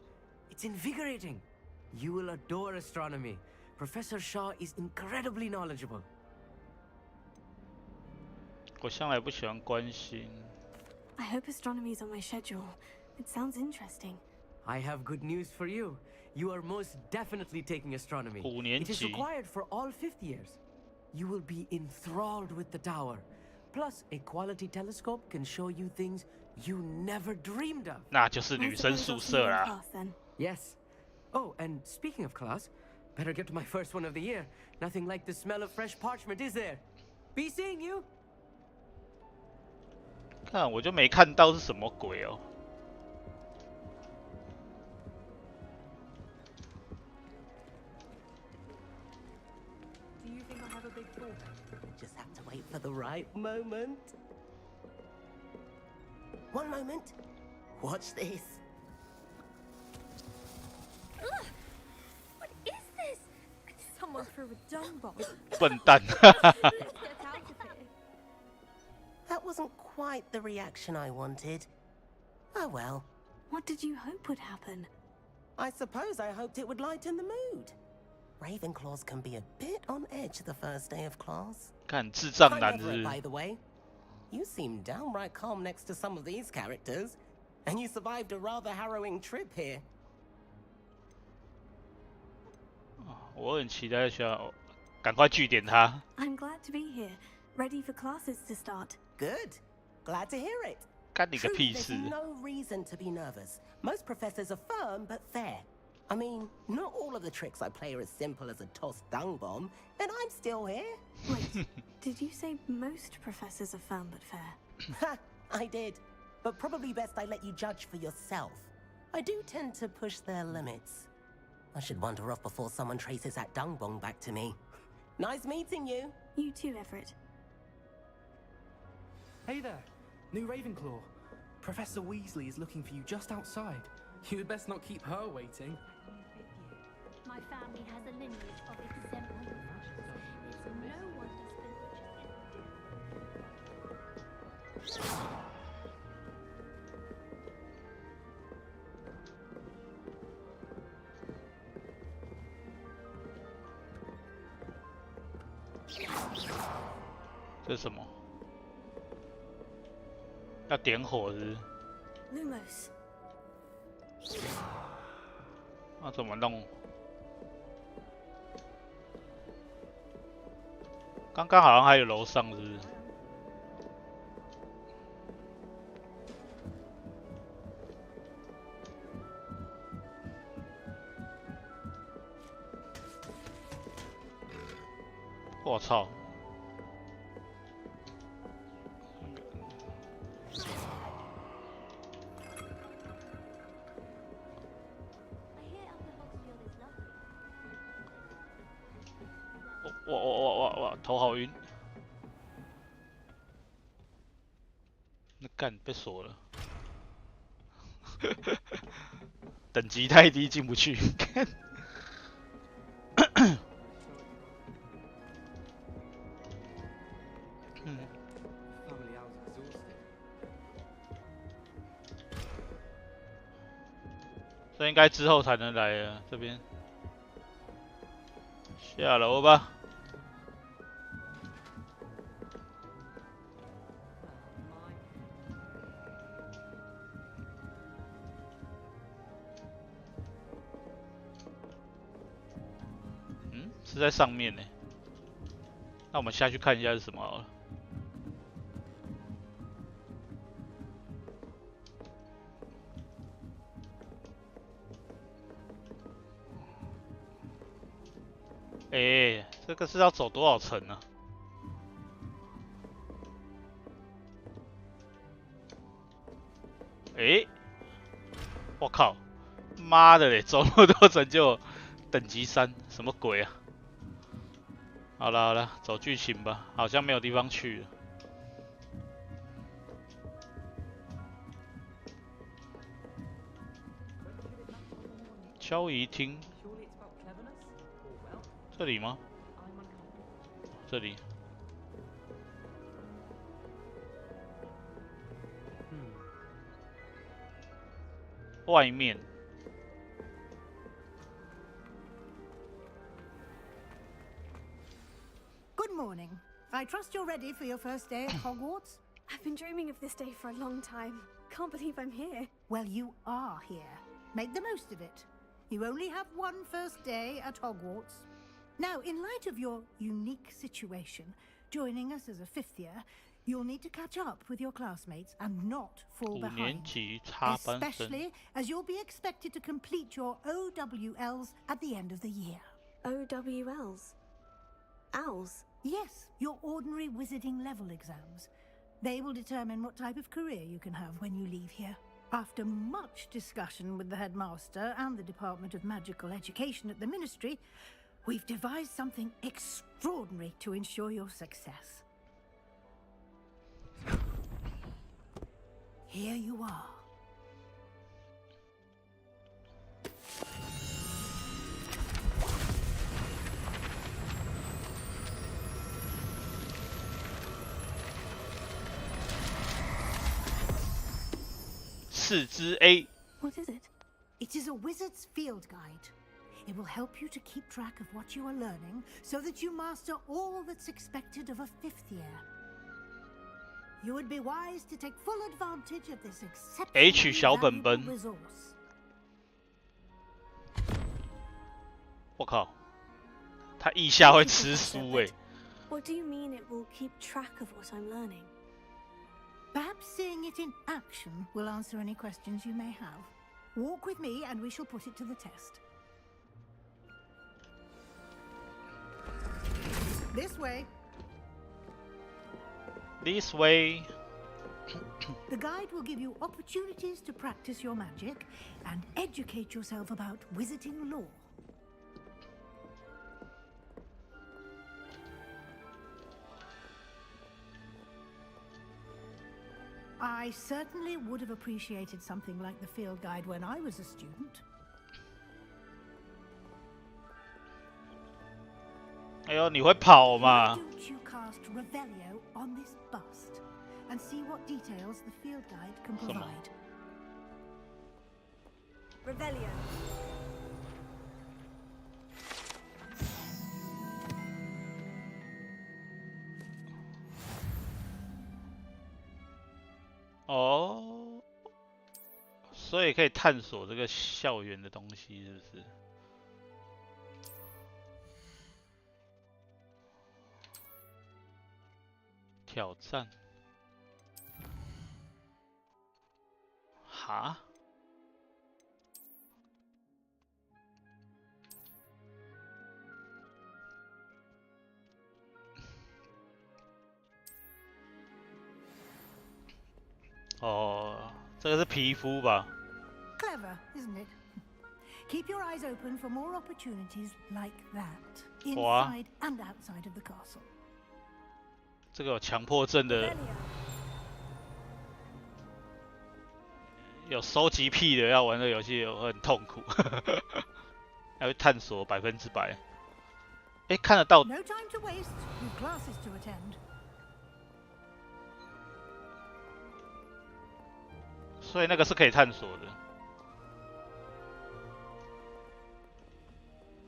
It's invigorating. You will adore astronomy. Professor Shaw is incredibly knowledgeable. 我向来不喜欢关心。I hope astronomy's on my schedule. It sounds interesting. I have good news for you. You are most definitely taking astronomy. 5年 It is 级。 required for all 5th years. You will be enthralled with the tower. Plus, a quality telescope can show you things you never dreamed of. 那就是女生宿舍啦。 Class, then. Yes. Oh, and speaking of class, better get to my first one of the year. Nothing like the smell of fresh parchment, is there? Be seeing you. 看我就没看到是什么鬼哦。Do you think I have a big fall? Just have to wait for the right moment. One moment. Watch this. Ugh! What is this? Someone threw a dung bomb. 笨蛋。 Let's get out of here. That wasn't quite the reaction I wanted. Oh well. What did you hope would happen? I suppose I hoped it would lighten the mood. Ravenclaws can be a bit on edge the first day of class. 看智障 I'm 男 over 是 it, 不 by 是 the way. You seem downright calm next to some of these characters, and you survived a rather harrowing trip here. 我很期待学校，赶快据点他。 I'm glad to be here, ready for classes to start. Good. Glad to hear it. 干你个 Truth, 屁 there's 事！ no reason to be nervous. Most professors are firm but fair. I mean, not all of the tricks I play are as simple as a tossed dung bomb, and I'm still here. Wait, did you say most professors are firm but fair? Ha! I did. But probably best I let you judge for yourself. I do tend to push their limits. I should wander off before someone traces that dung bomb back to me. Nice meeting you. You too, Everett. Hey there, new Ravenclaw. Professor Weasley is looking for you just outside. You'd best not keep her waiting. My family has a lineage of exemplary virtues. It's no wonder spinach. 这是什么？要点火是不是？ Lumos. 那怎么弄？刚刚好像还有楼上是不是？我操！哇！头好晕。那干被锁了，等级太低进不去。这应该之后才能来啊，这边下楼吧。是在上面呢。那我们下去看一下是什么好了。这个是要走多少层呢？我靠！妈的嘞，走那么多层就等级3，什么鬼啊？好了，走剧情吧，好像没有地方去了。交易厅，这里吗？这里。外面。Good morning. I trust you're ready for your first day at Hogwarts? I've been dreaming of this day for a long time. Can't believe I'm here. Well, you are here. Make the most of it. You only have one first day at Hogwarts. Now, in light of your unique situation, joining us as a 5th year, you'll need to catch up with your classmates and not fall behind. Especially as you'll be expected to complete your OWLs at the end of the year. OWLs? Owls? Yes, your ordinary wizarding level exams. They will determine what type of career you can have when you leave here. After much discussion with the headmaster and the Department of Magical Education at the Ministry, we've devised something extraordinary to ensure your success. Here you are. What is it? It is a wizard's field guide. It will help you to keep track of what you are learning so that you master all that's expected of a 5th year. You would be wise to take full advantage of this exceptionally valuable resource. 我靠，他腋下会吃书欸。 What do you mean it will keep track of what I'm learning? Perhaps seeing it in action will answer any questions you may have. Walk with me and we shall put it to the test. This way. This way. The guide will give you opportunities to practice your magic and educate yourself about wizarding lore. I certainly would have appreciated something like the field guide when I was a student. 哎呦，你会跑嘛？ Why don't you cast Revelio on this bust and see what details the field guide can provide? Revelio. Oh, 所以可以探索这个校园的东西，是不是？挑战？哈？哦，这个是皮肤吧？ Clever, isn't it? Keep your eyes open for more opportunities like that, inside and outside of the castle. 这个有强迫症的，有收集癖的要玩这个游戏会很痛苦，还会探索100%。哎，看得到。 No time to waste. You've classes to attend. 所以那个是可以探索的。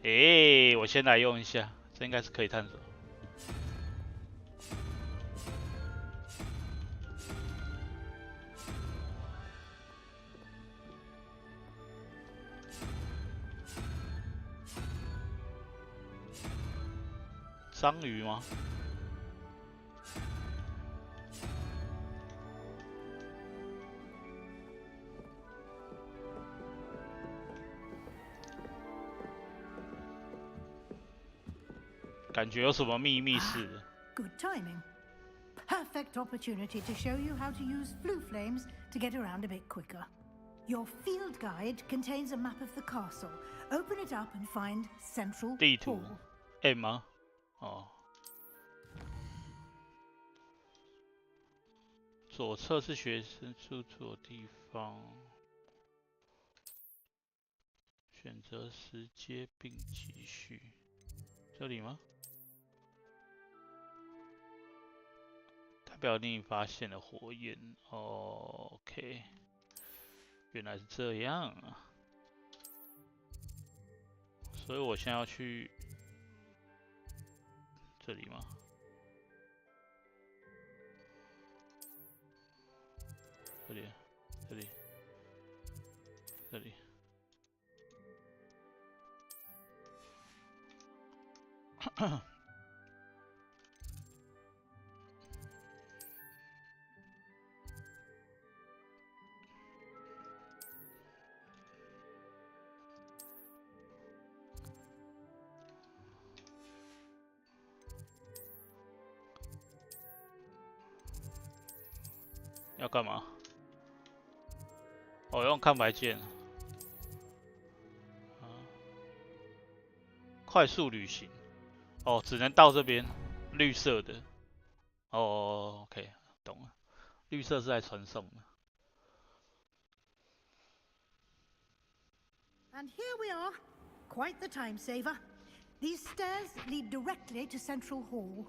诶，我先来用一下，这应该是可以探索。章鱼吗？感觉有什么秘密似的。Good timing. Perfect opportunity to show you how to use flue flames to get around a bit quicker. Your field guide contains a map of the castle. Open it up and find Central 地图 Hall. M 吗？哦。左侧是学生住的地方。选择时间并继续。这里吗？代表你发现了火焰。哦 OK， 原来是这样啊。所以我现在要去这里吗？这里，这里，这里。要干嘛？哦，用看白键。快速旅行。哦，只能到这边，绿色的。哦 ，OK， 懂了。绿色是在传送的。And here we are. Quite the time saver. These stairs lead directly to Central Hall.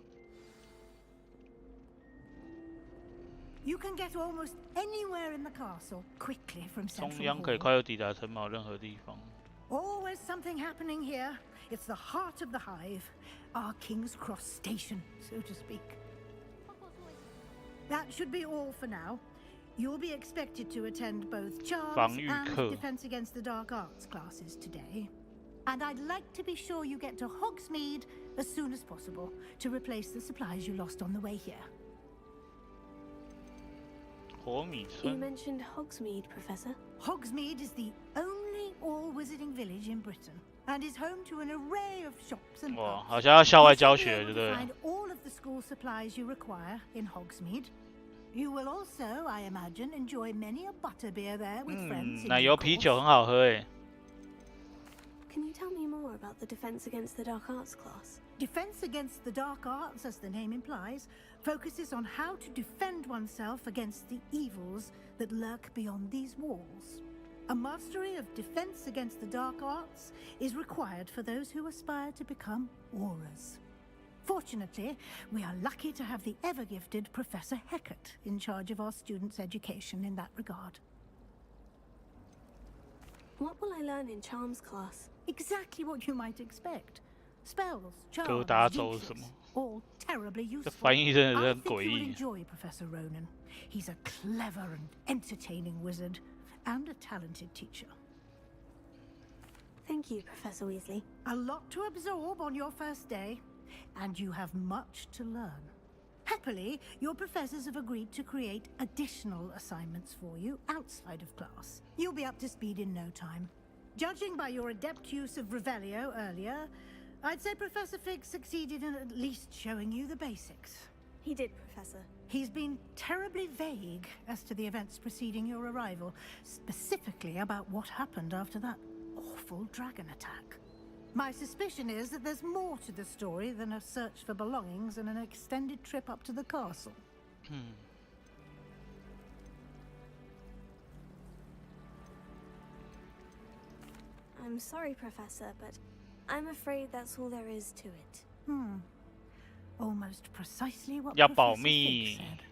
You can get almost anywhere in the castle quickly from Central Hall. 中央可以快速抵达城堡任何地方。Always something happening here. It's the heart of the hive, our King's Cross station, so to speak. That should be all for now. You'll be expected to attend both charms and defense against the dark arts classes today. And I'd like to be sure you get to Hogsmeade as soon as possible to replace the supplies you lost on the way here. You mentioned Hogsmeade, Professor. Hogsmeade is the only all-wizarding village in Britain and is home to an array of shops and 哇， pubs. 好像要校外教学，对不对？ Find all of the school supplies you require in Hogsmeade. You will also, I imagine, enjoy many a butterbeer there with friends. 奶油啤酒很好喝诶。Can you tell me more about the Defense Against the Dark Arts class? Defense Against the Dark Arts, as the name implies, focuses on how to defend oneself against the evils that lurk beyond these walls. A mastery of Defense Against the Dark Arts is required for those who aspire to become auras. Fortunately, we are lucky to have the ever-gifted Professor Heckert in charge of our students' education in that regard. What will I learn in Charms class? Exactly what you might expect. Spells, charms, 疙瘩粥是什么？ all terribly 这 useful. 翻译真的是 I 很 think 诡 you will 异。 enjoy Professor Ronan. He's a clever and entertaining wizard, and a talented teacher. Thank you, Professor Weasley. A lot to absorb on your first day, and you have much to learn. Happily, your professors have agreed to create additional assignments for you outside of class. You'll be up to speed in no time. Judging by your adept use of Revelio earlier, I'd say Professor Fig succeeded in at least showing you the basics. He did, Professor. He's been terribly vague as to the events preceding your arrival, specifically about what happened after that awful dragon attack. My suspicion is that there's more to the story than a search for belongings and an extended trip up to the castle. I'm sorry, Professor, but I'm afraid that's all there is to it. Almost precisely what 要保 Professor 密 Fig said.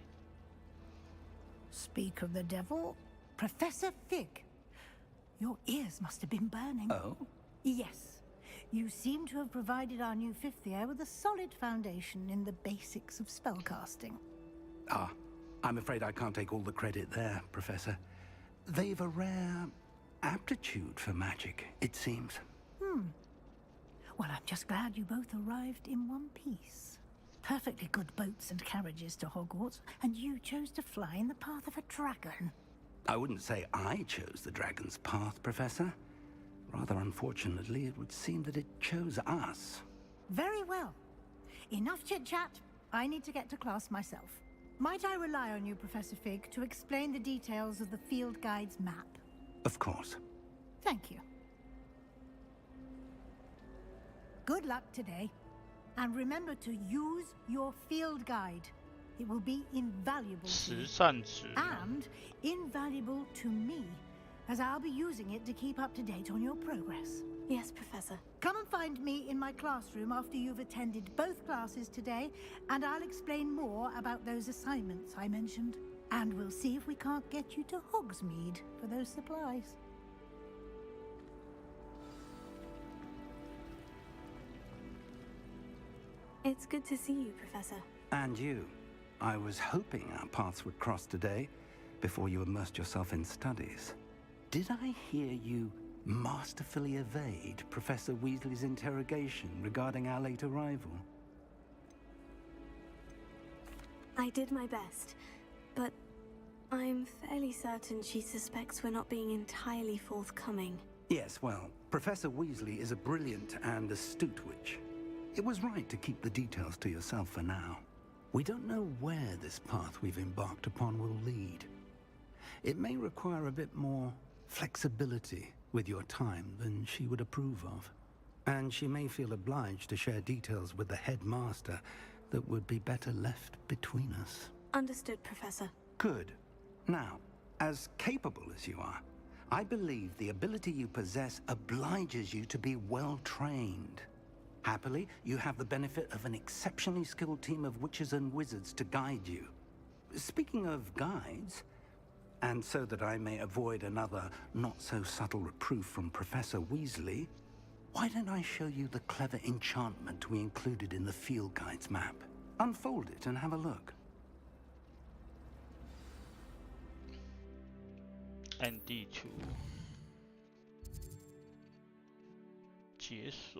Speak of the devil, Professor Fig. Your ears must have been burning. Oh? Yes. You seem to have provided our new fifth year with a solid foundation in the basics of spellcasting. Ah, I'm afraid I can't take all the credit there, Professor. They've a rare aptitude for magic, it seems. Well, I'm just glad you both arrived in one piece. Perfectly good boats and carriages to Hogwarts, and you chose to fly in the path of a dragon. I wouldn't say I chose the dragon's path, Professor. Rather unfortunately, it would seem that it chose us. Very well. Enough chit-chat. I need to get to class myself. Might I rely on you, Professor Fig, to explain the details of the field guide's map? Of course. Thank you. Good luck today. And remember to use your field guide. It will be invaluable to you. 实战值 And invaluable to me, as I'll be using it to keep up to date on your progress. Yes, Professor. Come and find me in my classroom after you've attended both classes today, and I'll explain more about those assignments I mentioned. And we'll see if we can't get you to Hogsmeade for those supplies. It's good to see you, Professor. And you. I was hoping our paths would cross today, before you immersed yourself in studies. Did I hear you masterfully evade Professor Weasley's interrogation regarding our late arrival? I did my best, but I'm fairly certain she suspects we're not being entirely forthcoming. Yes, well, Professor Weasley is a brilliant and astute witch. It was right to keep the details to yourself for now. We don't know where this path we've embarked upon will lead. It may require a bit more flexibility with your time than she would approve of. And she may feel obliged to share details with the headmaster that would be better left between us. Understood, Professor. Good. Now, as capable as you are, I believe the ability you possess obliges you to be well trained. Happily, you have the benefit of an exceptionally skilled team of witches and wizards to guide you. Speaking of guides, and so that I may avoid another not-so-subtle reproof from Professor Weasley, why don't I show you the clever enchantment we included in the field guide's map? Unfold it and have a look.按地图解锁。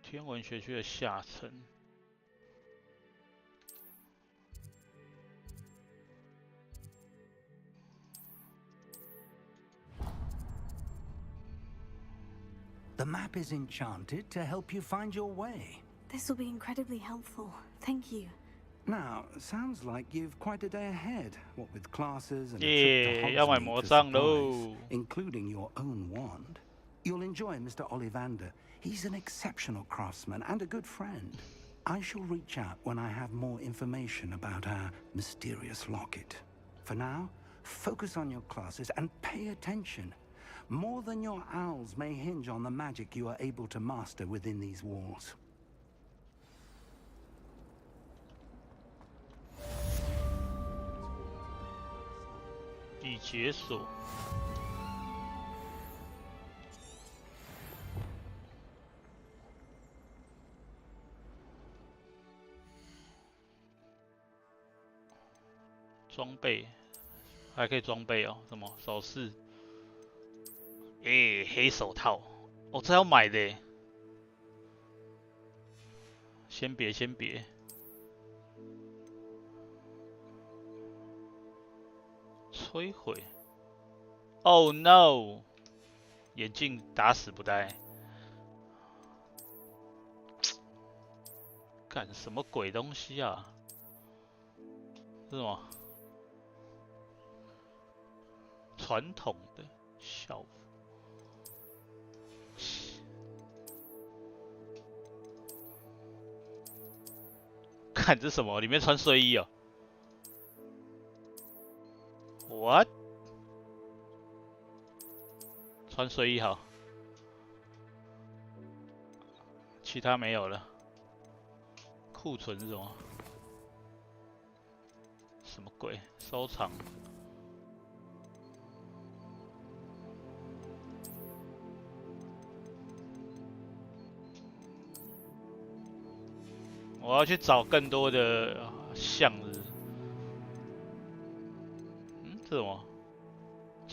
天文学区的下层。The map is enchanted to help you find your way. This will be incredibly helpful. Thank you. Now, sounds like you've quite a day ahead, what with classes and a trip to 要买 Hogsmeade 魔 for 杖 supplies, 喽！ including your own wand. You'll enjoy Mr. Ollivander. He's an exceptional craftsman and a good friend. I shall reach out when I have more information about our mysterious locket. For now, focus on your classes and pay attention. More than your owls may hinge on the magic you are able to master within these walls. 已解锁。装备还可以装备哦，什么首饰？黑手套，哦，这要买的耶。先别，先别。摧毁 ！Oh no！ 眼镜打死不戴。干什么鬼东西啊？这是什么？传统的校服。看这什么？里面穿睡衣哦。What？ 穿睡衣好，其他没有了。库存是什么？什么鬼？收藏。我要去找更多的项日。这什么？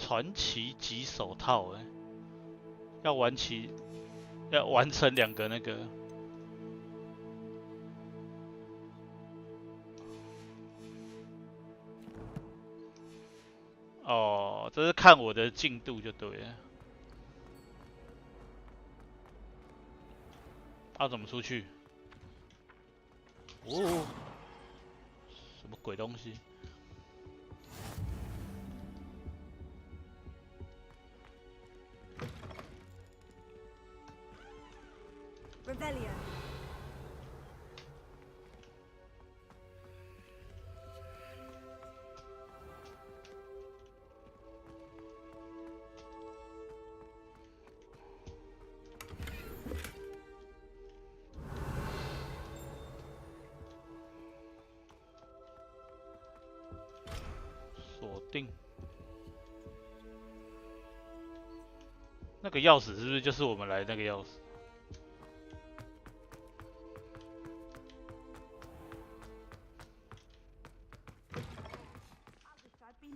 传奇级手套要完成2个那个。哦，这是看我的进度就对了。怎么出去？哦，什么鬼东西？ Revelio. 锁定。那个钥匙是不是就是我们来那个钥匙？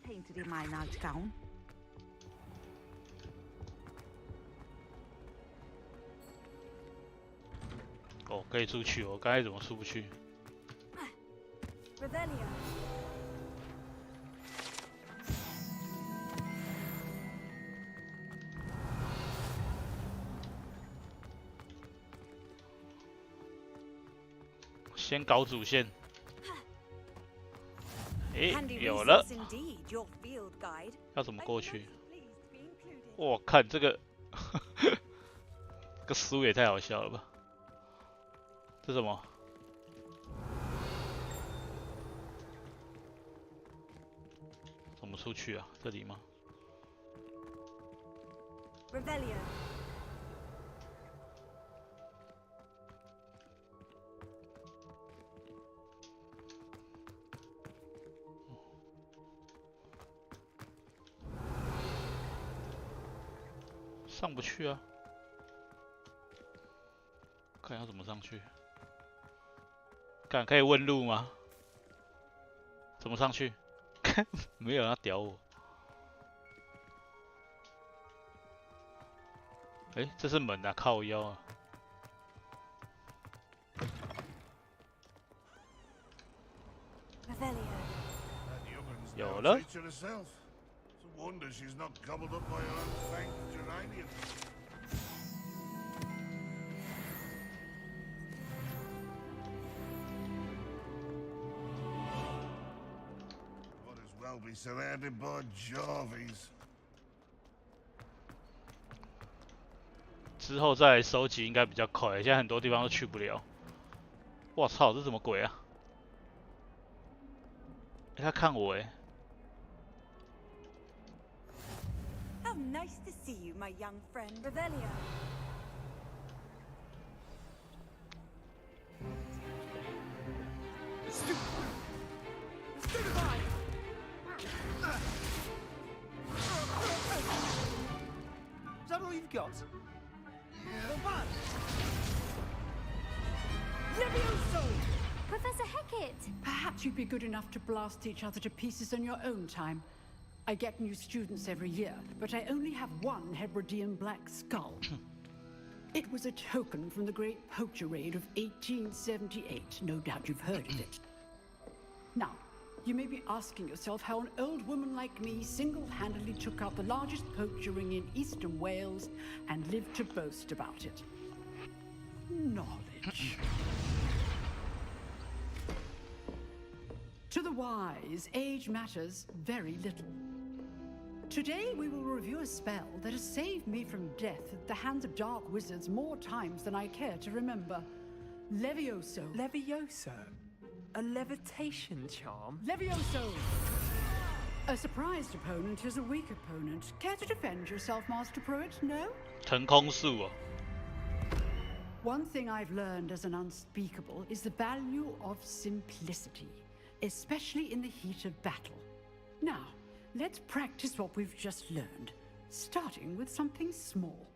Painted in my nightgown. 哦，可以出去，我刚才怎么出不去？ Revelio. 先搞主线。 有了，要怎么过去？我看这个，这个书也太好笑了吧？这什么？怎么出去啊？这里吗？ Revelio. 上不去啊！看要怎么上去？看可以问路吗？怎么上去？没有人要屌我。这是门啊，靠腰啊！有了。 Wonder she's not gobbled up by her unfanged geranium. Might as well be surrounded by Jarvies. 之后再来收集应该比较快，现在很多地方都去不了。我操，这什么鬼啊？他看我How nice to see you, my young friend. Revelio. Is that all you've got? Yeah. Levioso! Professor Hecat! Perhaps you'd be good enough to blast each other to pieces on your own time. I get new students every year, but I only have one Hebridean black skull. It was a token from the Great Poacher Raid of 1878. No doubt you've heard of it. Now, you may be asking yourself how an old woman like me single-handedly took out the largest poacher ring in eastern Wales and lived to boast about it. Knowledge. To the wise, age matters very little. Today we will review a spell that has saved me from death at the hands of dark wizards more times than I care to remember. Levioso. Levioso? A levitation charm? Levioso! A surprised opponent is a weak opponent. Care to defend yourself, Master Pruitt? No? 腾空术哦。 One thing I've learned as an unspeakable is the value of simplicity, especially in the heat of battle. Now, let's practice what we've just learned, starting with something small.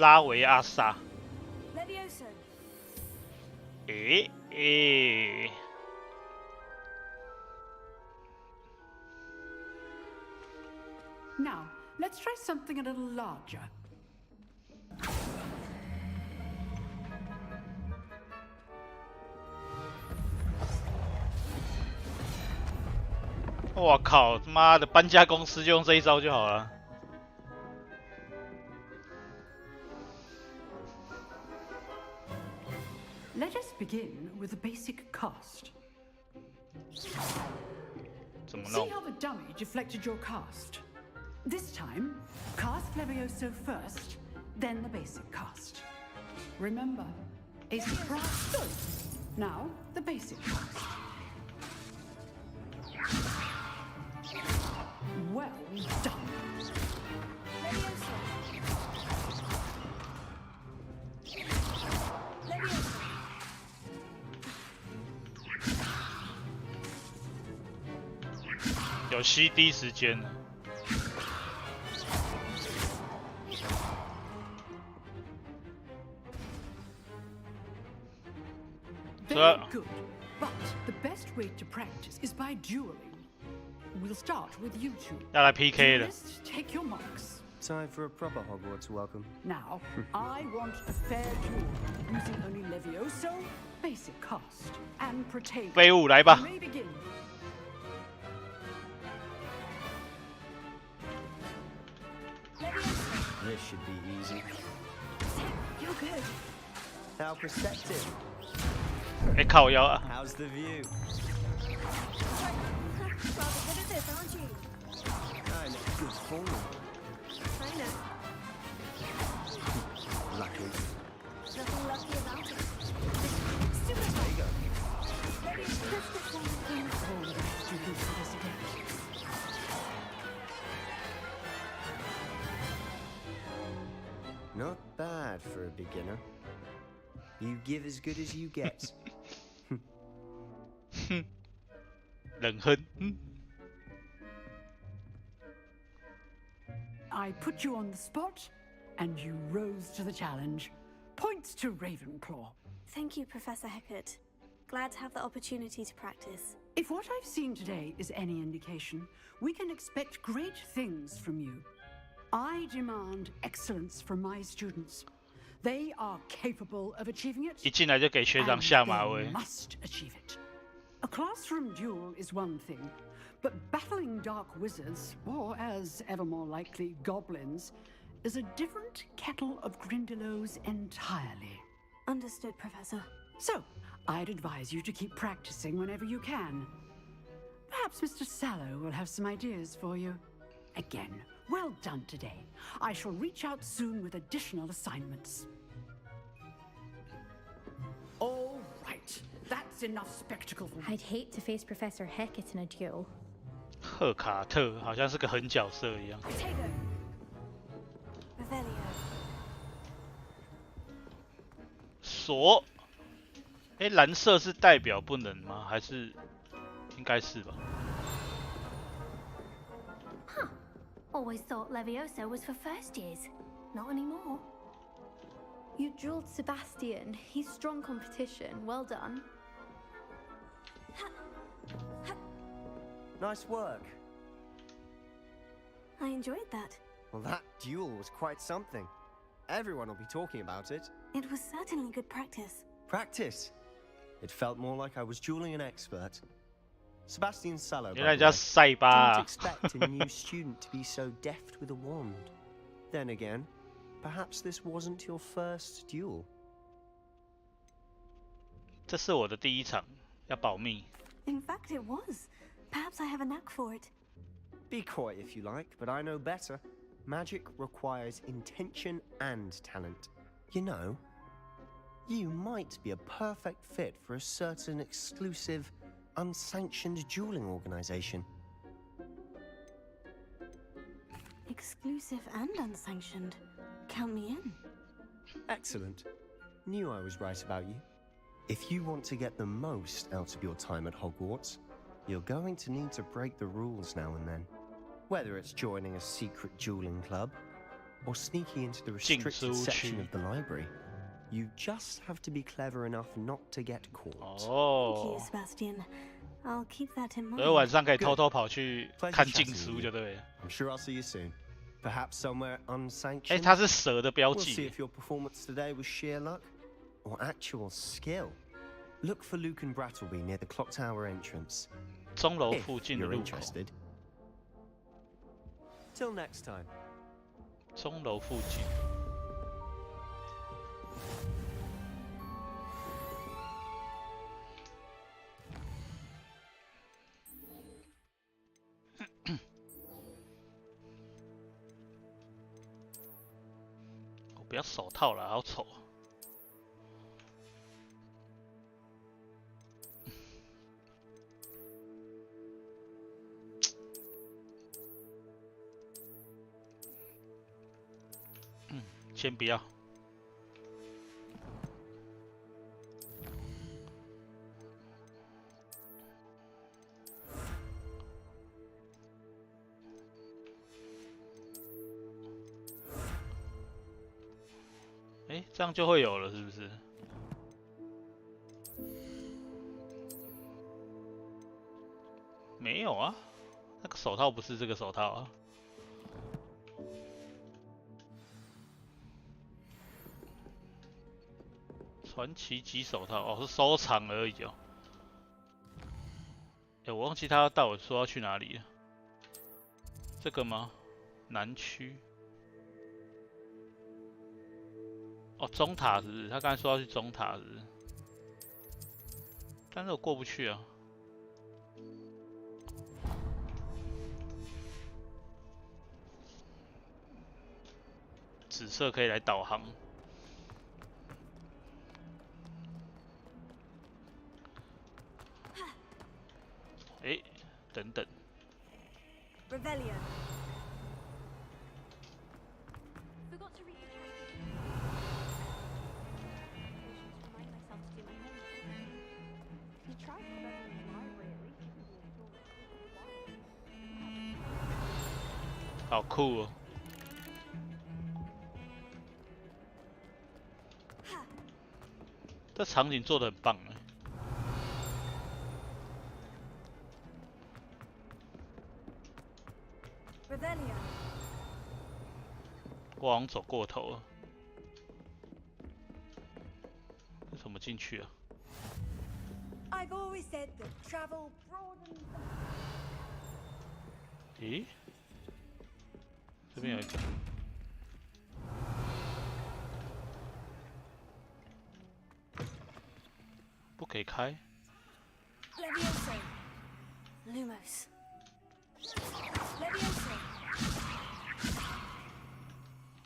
拉维阿萨。 Levioso. 诶。 Now, let's try something a little larger. 我靠，他妈的，搬家公司就用这一招就好了。 Let us begin with the basic cast. 怎么弄？ See how the dummy deflected your cast? This time, cast Levioso first, then the basic cast. Remember, a surprise. Good. Now, the basic cast. Well done. Levioso. Levioso. 有 CD 时间了。 Very good. But the best way to practice is by dueling. We'll start with you two. 要来 PK 了。 Duelists, take your marks. Time for a proper Hogwarts welcome. Now, I want a fair duel using only Levioso, basic cast, and Protego. 废物来吧。 You may begin. This should be easy. You're good. How perceptive. 哎，靠腰啊！ How's the view? Rather good at this, aren't you? I'm in good form. I know. Lucky. Nothing lucky about it. There you go. Not bad for a beginner. You give as good as you get. 冷哼。 I put you on the spot, and you rose to the challenge. Points to Ravenclaw. Thank you, Professor Hecat. Glad to have the opportunity to practice. If what I've seen today is any indication, we can expect great things from you. I demand excellence from my students. They are capable of achieving it. 一进来就给学长下马威。 They must achieve it. A classroom duel is one thing, but battling dark wizards, or as ever more likely, goblins, is a different kettle of Grindylows entirely. Understood, Professor. So, I'd advise you to keep practicing whenever you can. Perhaps Mr. Sallow will have some ideas for you. Again, well done today. I shall reach out soon with additional assignments. All right, that's enough spectacle for me. I'd hate to face Professor Hecat in a duel. 赫卡特好像是个狠角色一样。 Protego. Revelio. 锁。哎，蓝色是代表不能吗？还是应该是吧？ Huh. Always thought Levioso was for first years. Not anymore. You drilled Sebastian. He's strong competition. Well done. Nice work. I enjoyed that. Well, that duel was quite something. Everyone will be talking about it. It was certainly good practice. Practice. It felt more like I was dueling an expert. Sebastian Sallow, by 原来 the 叫 way, 塞巴 didn't 啊。 expect a new student to be so deft with a wand. Then again, perhaps this wasn't your first duel. 这是我的第一场，要保密。 In fact, it was. Perhaps I have a knack for it. Be coy if you like, but I know better. Magic requires intention and talent. You know, you might be a perfect fit for a certain exclusive, unsanctioned dueling organization. Exclusive and unsanctioned. Count me in. Excellent. Knew I was right about you. If you want to get the most out of your time at Hogwarts, you're going to need to break the rules now and then. Whether it's joining a secret dueling club, or sneaking into the restricted section of the library. You just have to be clever enough not to get caught. Thank you, Sebastian. I'll keep that in mind. 所以晚上可以偷偷跑去看禁书，就对了。I'm sure I'll see you soon. Perhaps somewhere unsanctioned. 哎，它是蛇的标 We'll see 记。 if your performance today was sheer luck or actual skill. Look for Luke and Brattleby near the clock tower entrance. 钟楼附近的 If 路 you're 口。 interested. Till next time. 钟楼附近。我不要手套了，好丑。先不要。哎，这样就会有了，是不是？没有啊，那个手套不是这个手套啊。传奇级手套哦，是收藏而已哦。哎，我忘记他要带我说要去哪里了。这个吗？南区。哦，中塔是不是？他刚才说要去中塔是不是？但是我过不去啊。紫色可以来导航。哎，等等。Revelio. Forgot to read the chapter. Remind myself to do my homework. You tried to learn in the library at least. 好酷哦！这场景做得很棒哎。Revelio. 我好像走过头了。这怎么进去啊？ I've always said that travel broadens. 咦？这边有一个。不可以开。 Levioso. Lumos. Levioso.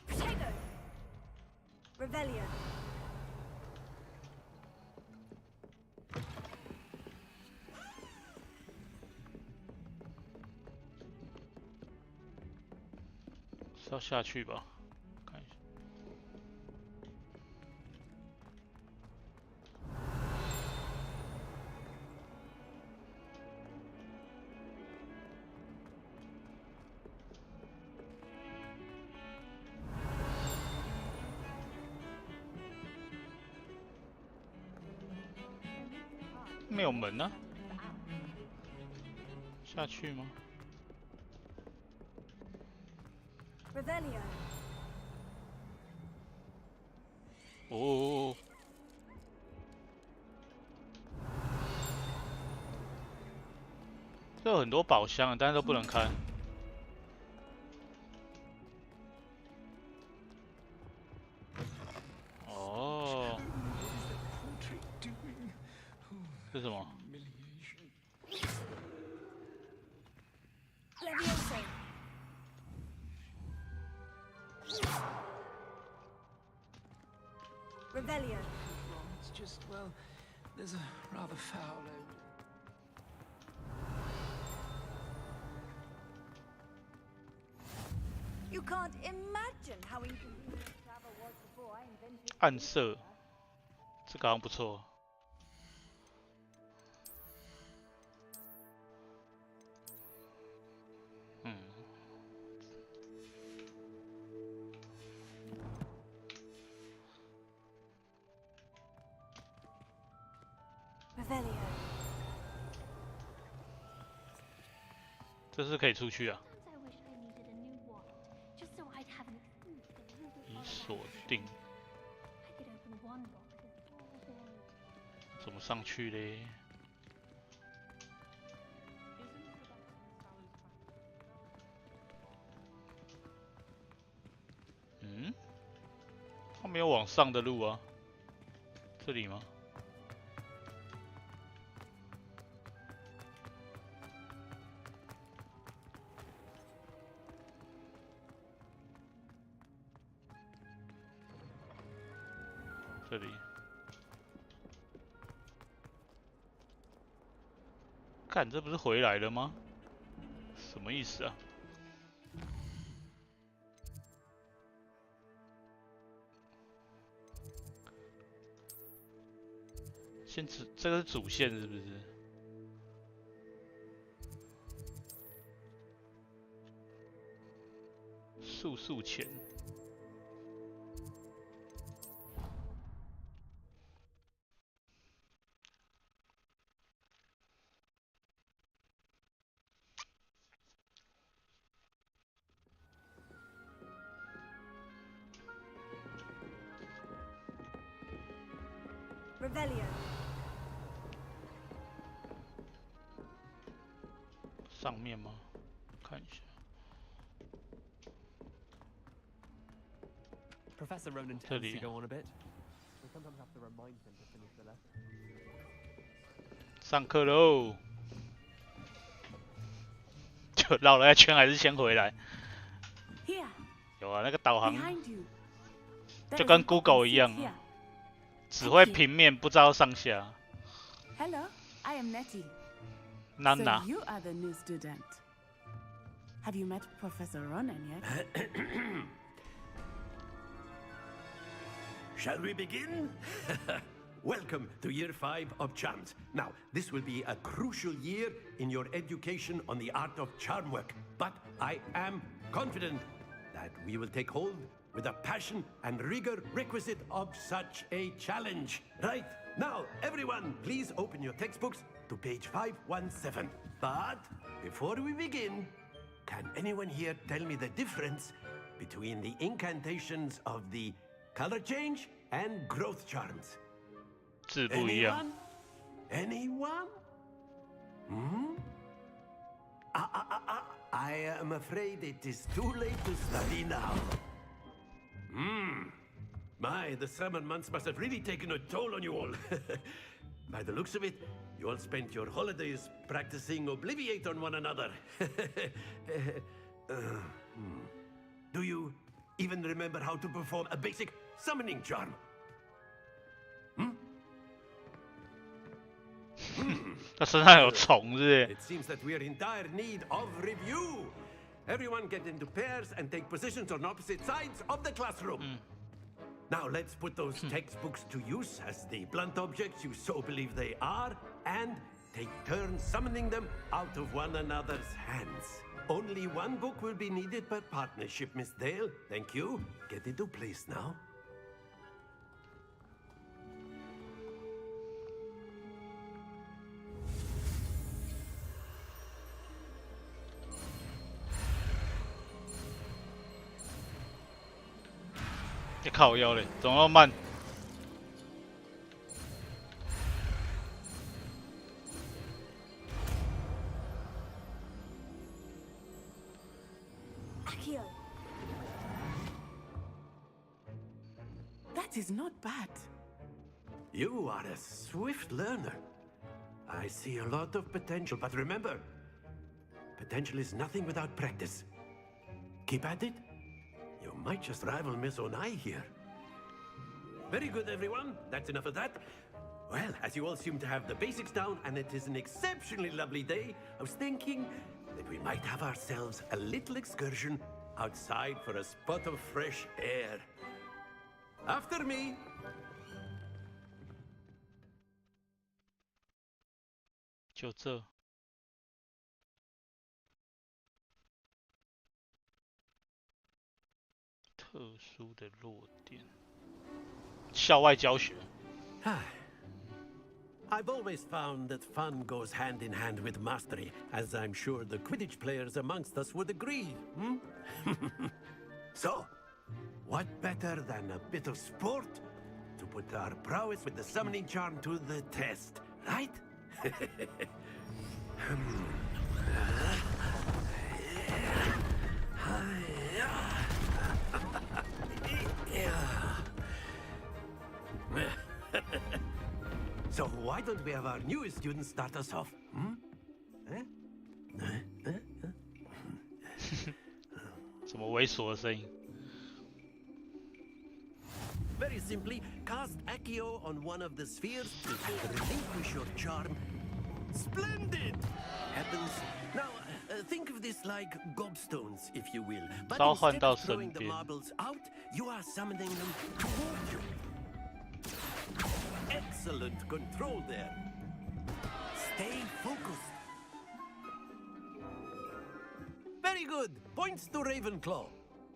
Protego. Revelio.是要下去吧？看一下。没有门啊？下去吗？ Revelio. 哦，这有很多宝箱，但是都不能开。哦，这是什么？ Levioso. Revelio. It's just, well, there's a rather foul odor. You can't imagine how inconvenient travel was before I invented. 暗色，这个好像不错。Revelio. 这是可以出去啊。 已锁定。怎么上去嘞？嗯，他没有往上的路啊。这里吗？ 这里，看这不是回来了吗？什么意思啊？这个是主线是不是？速钱。 Revelio. 上面吗？看一下。 Professor Ronan tends to go on a bit. We sometimes have to remind him to finish the lesson. 上课喽！就绕了一圈，还是先回来。有啊，那个导航就跟 Google 一样，只会平面，不知道上下。 Hello, I am Nettie. Nana. So you are the new student. Have you met Professor Ronan yet? Shall we begin? Welcome to Year 5 of Charms. Now, this will be a crucial year in your education on the art of charm work. But I am confident that we will take hold with the passion and rigor requisite of such a challenge. Right, now, everyone, please open your textbooks to page 517. But before we begin, can anyone here tell me the difference between the incantations of the color change and growth charms? 字不一样。 Anyone? Hmm? I am afraid it is too late to study now. My, the summer months must have really taken a toll on you all. By the looks of it, you all spent your holidays practicing Obliviate on one another. Do you even remember how to perform a basic summoning charm?他身上有虫，是不是？ It seems that we are in dire need of review. Everyone get into pairs and take positions on opposite sides of the classroom. Now let's put those textbooks to use as the blunt objects you so believe they are, and take turns summoning them out of one another's hands. Only one book will be needed per partnership, Miss Dale. Thank you. Get into place now.你靠腰嘞，怎么那么慢？ That is not bad. You are a swift learner. I see a lot of potential, but remember, potential is nothing without practice. Keep at it. You might just rival Miss Onai here. Very good, everyone. That's enough of that. Well, as you all seem to have the basics down, and it is an exceptionally lovely day, I was thinking that we might have ourselves a little excursion outside for a spot of fresh air. After me. 就这。特殊的弱点。校外教学。I've always found that fun goes hand in hand with mastery, as I'm sure the Quidditch players amongst us would agree. So, what better than a bit of sport to put our prowess with the summoning charm to the test, right? So why don't we have our newest student start us off? Eh? 什么猥琐的声音？ Very simply, cast Accio on one of the spheres and relinquish your charm. Splendid! Heavens. Now, think of this like gobstones, if you will. But instead of throwing the marbles out, you are summoning them toward you. Excellent control there. Stay focused. Very good. Points to Ravenclaw.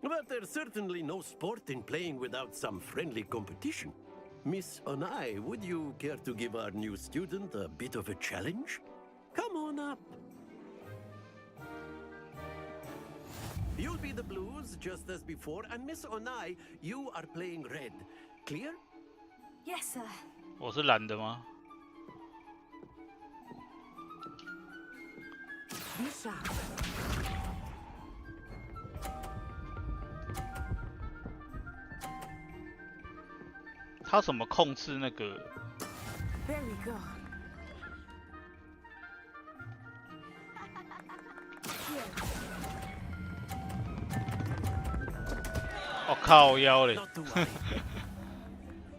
But there's certainly no sport in playing without some friendly competition. Miss Onai, would you care to give our new student a bit of a challenge? Come on up. You'll be the blues, just as before, and Miss Onai, you are playing red. Clear? Yes, sir. 我是蓝的吗？ 他怎么控制那个？ There we go. 哦靠腰嘞！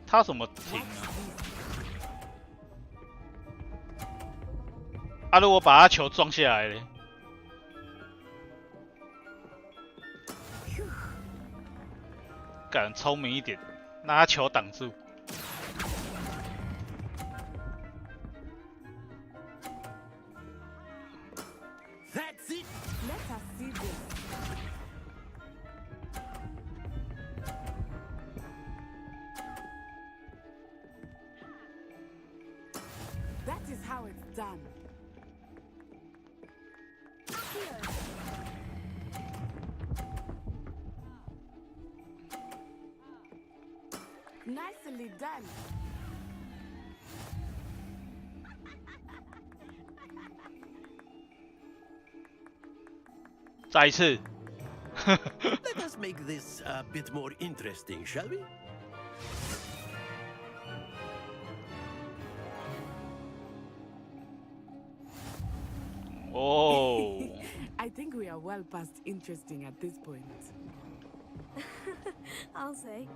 他怎么停啊？啊！如果把他球撞下来嘞？敢聪明一点，拿球挡住。 That's it. Let us see this. That is how it's done. Nicely done. 再一次。Let us make this a bit more interesting, shall we? Oh. I think we are well past interesting at this point. I'll say.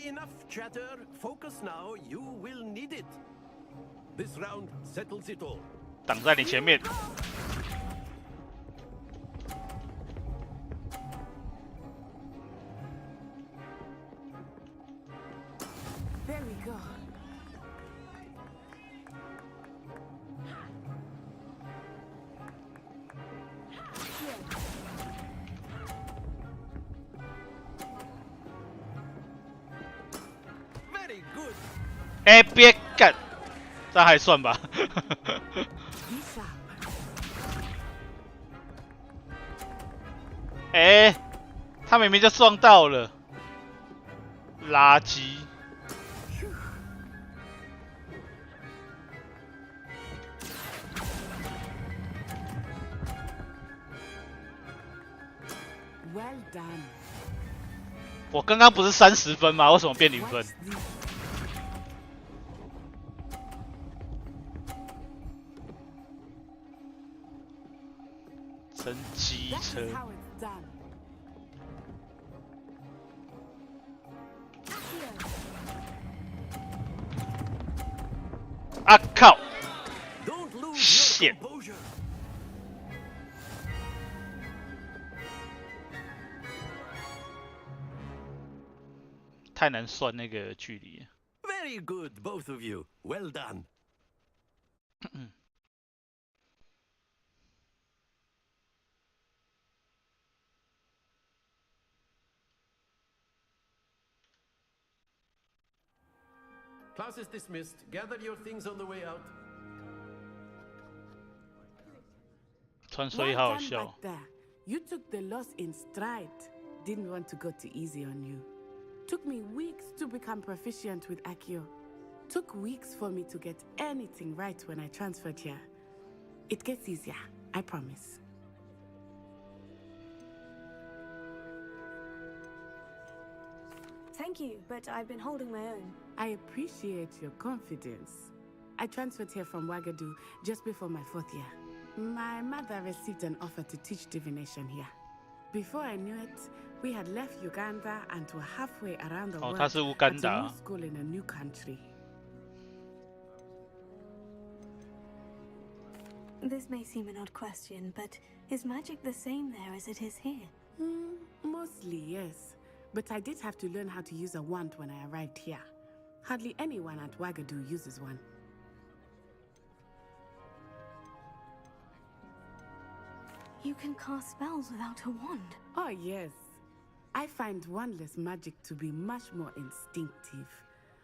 Enough chatter. Focus now. You will need it. This round settles it all. 挡在你前面。 There we go. Very good. 哎，别干，这还算吧。哎，他明明就撞到了，垃圾。 Well done. 我刚刚不是30分吗？为什么变0分？真机车！啊靠！险！ 太难算那个距离。Very good, both of you. Well done. Class is dismissed. Gather your things on the way out. 穿梭衣好好 Well 笑 done back there. You took the loss in stride. Didn't want to go too easy on you. Took me weeks to become proficient with Accio. Took weeks for me to get anything right when I transferred here. It gets easier, I promise. Thank you, but I've been holding my own. I appreciate your confidence. I transferred here from Ouagadougou just before my 4th year. My mother received an offer to teach divination here. Before I knew it, we had left Uganda and were halfway around the world 他是乌干达 at a new school in a new country. This may seem an odd question, but is magic the same there as it is here? Mostly, yes. But I did have to learn how to use a wand when I arrived here. Hardly anyone at Ouagadougou uses one. You can cast spells without a wand. Oh, yes. I find wandless magic to be much more instinctive.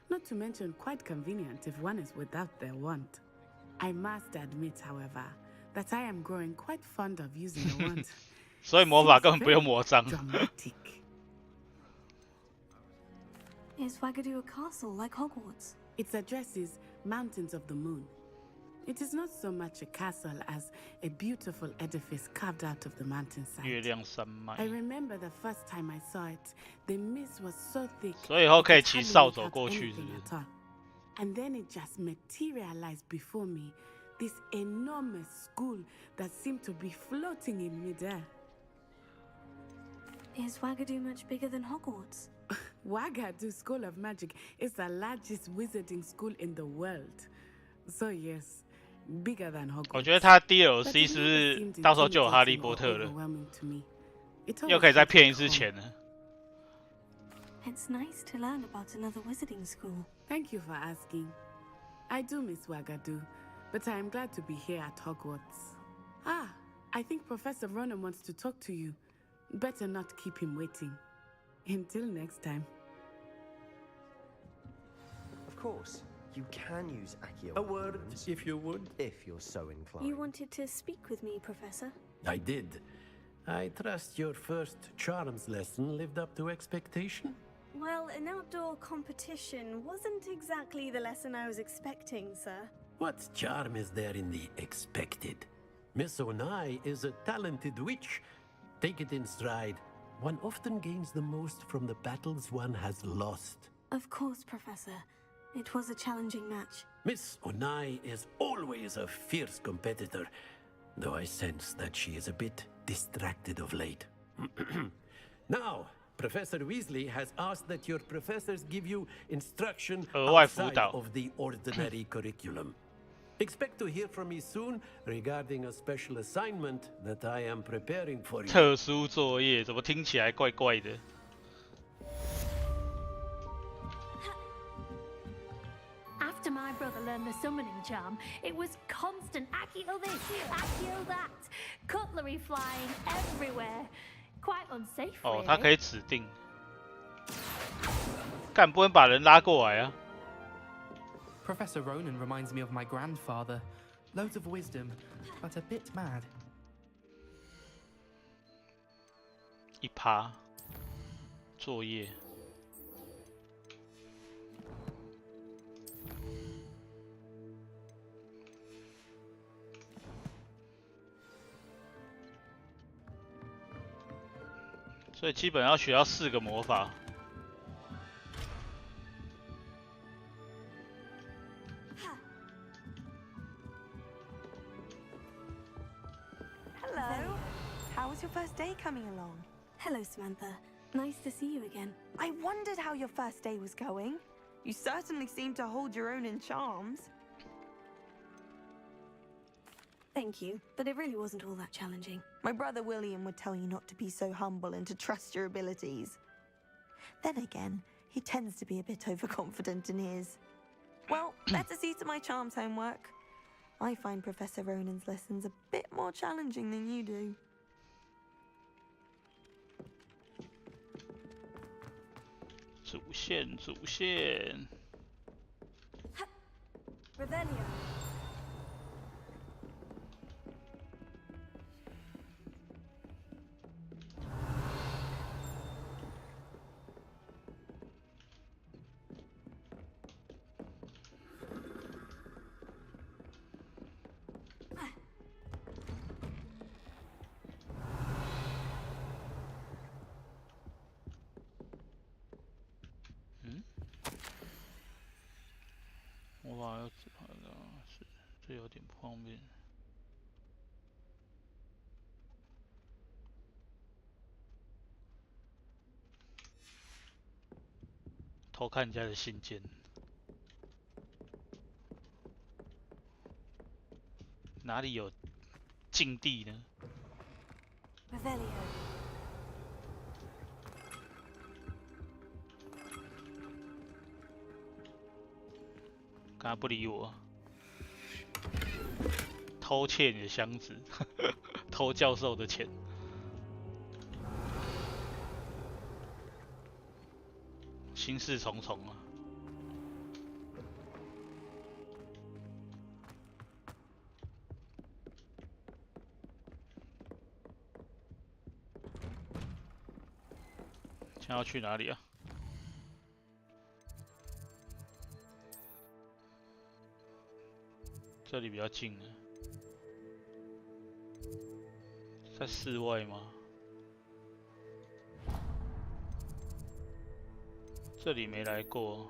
Not to mention quite convenient if one is without their wand. I must admit, however, that I am growing quite fond of using a wand. 所以魔法根本不用魔杖。 Dramatic. Is Ouagadougou a castle like Hogwarts? Its address is Mountains of the Moon. It is not so much a castle as a beautiful edifice carved out of the mountainside. 月亮山脉。 I remember the first time I saw it, the mist was so thick. 所以以后可以 it 骑 hardly 扫 made 帚 out 过去，是 anything 不是？ at all. And then it just materialized before me, this enormous school that seemed to be floating in midair. Is Ouagadougou much bigger than Hogwarts? Ouagadougou School of Magic is the largest wizarding school in the world. So yes, bigger than Hogwarts. 我觉得他 DLC 是不是到时候就有哈利波特了？又可以再骗一次钱了。 It's nice to learn about another wizarding school. Thank you for asking. I do miss Ouagadougou, but I am glad to be here at Hogwarts. Ah, I think Professor Ronan wants to talk to you. Better not keep him waiting. Until next time. Of course, you can use Accio. A word, if you would. If you're so inclined. You wanted to speak with me, Professor? I did. I trust your first charms lesson lived up to expectation? Well, an outdoor competition wasn't exactly the lesson I was expecting, sir. What charm is there in the expected? Miss Onai is a talented witch. Take it in stride. One often gains the most from the battles one has lost. Of course, Professor. It was a challenging match. Miss Onai is always a fierce competitor, though I sense that she is a bit distracted of late. Now, Professor Weasley has asked that your professors give you instruction outside of the ordinary curriculum. Expect to hear from me soon regarding a special assignment that I am preparing for you. 特殊作业怎么听起来怪怪的？ After my brother learned the summoning charm, it was constant Accio this, Accio that, cutlery flying everywhere. Quite unsafe, 哦， really. 他可以指定，干不能把人拉过来啊！ Professor Ronan reminds me of my grandfather. Loads of wisdom, but a bit mad. 一趴作业。 所以基本要学到4个魔法。 Hello. How was your first day coming along? Hello, Samantha. Nice to see you again. I wondered how your first day was going. You certainly seem to hold your own in charms. Thank you, but it really wasn't all that challenging. My brother William would tell you not to be so humble and to trust your abilities. Then again, he tends to be a bit overconfident in his. Well, better see to my charms homework. I find Professor Ronan's lessons a bit more challenging than you do. 主线，主线。Revelio. 我把要指好的是，这有点不方便。偷看人家的信件，哪里有禁地呢？ Revelio. 刚才不理我，偷窃你的箱子，偷教授的钱。心事重重啊！现在要去哪里啊？这里比较近呢，在室外吗？这里没来过。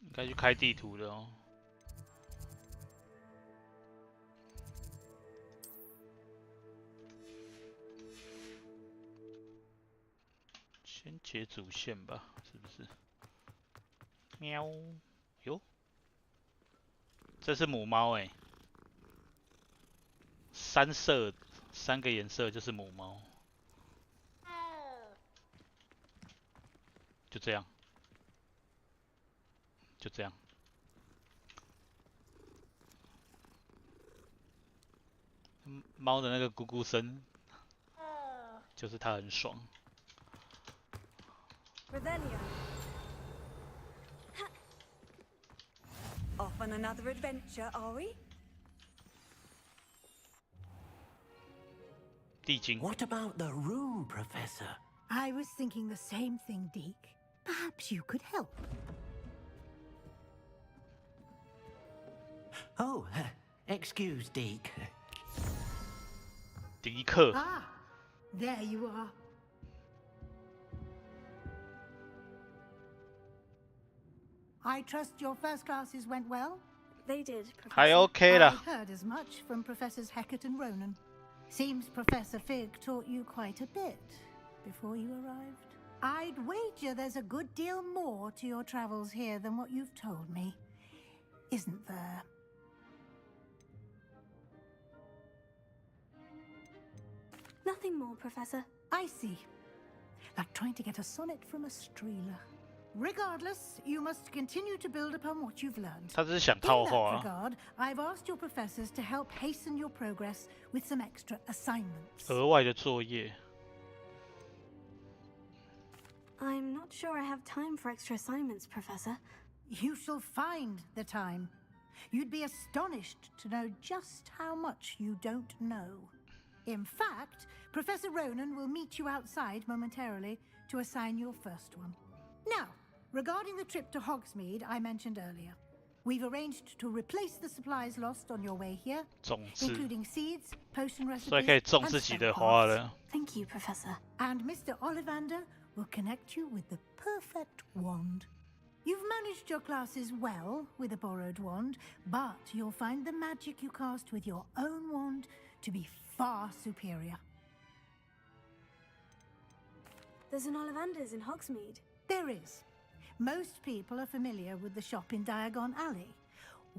应该去开地图的哦。 先解主线吧，是不是？喵，哟，这是母猫哎，三个颜色就是母猫，就这样，就这样。猫的那个咕咕声，就是它很爽。 Revelio. Off on another adventure, are we? What about the room, Professor? I was thinking the same thing, Deke. Perhaps you could help. Oh, excuse, Deke. 迪克。 Ah, there you are. I trust your first classes went well? They did, Professor. 还 OK 啦。 I heard as much from Professors Hecat and Ronan. Seems Professor Fig taught you quite a bit before you arrived. I'd wager there's a good deal more to your travels here than what you've told me. Isn't there? Nothing more, Professor. I see. Like trying to get a sonnet from a streeler. Regardless, you must continue to build upon what you've learned. 他只是想 In 套 that 话啊。 regard, I've asked your professors to help hasten your progress with some extra assignments. 额外的作业。 I'm not sure I have time for extra assignments, Professor. You shall find the time. You'd be astonished to know just how much you don't know. In fact, Professor Ronan will meet you outside momentarily to assign your first one. Now, regarding the trip to Hogsmeade I mentioned earlier, we've arranged to replace the supplies lost on your way here, 种子， including seeds, potion 所以可以 recipes, 种 and 自己 spell 的花 cards. 了。 Thank you, Professor. And Mr. Ollivander will connect you with the perfect wand. You've managed your classes well with a borrowed wand, but you'll find the magic you cast with your own wand to be far superior. There's an Ollivander's in Hogsmeade. There is. Most people are familiar with the shop in Diagon Alley.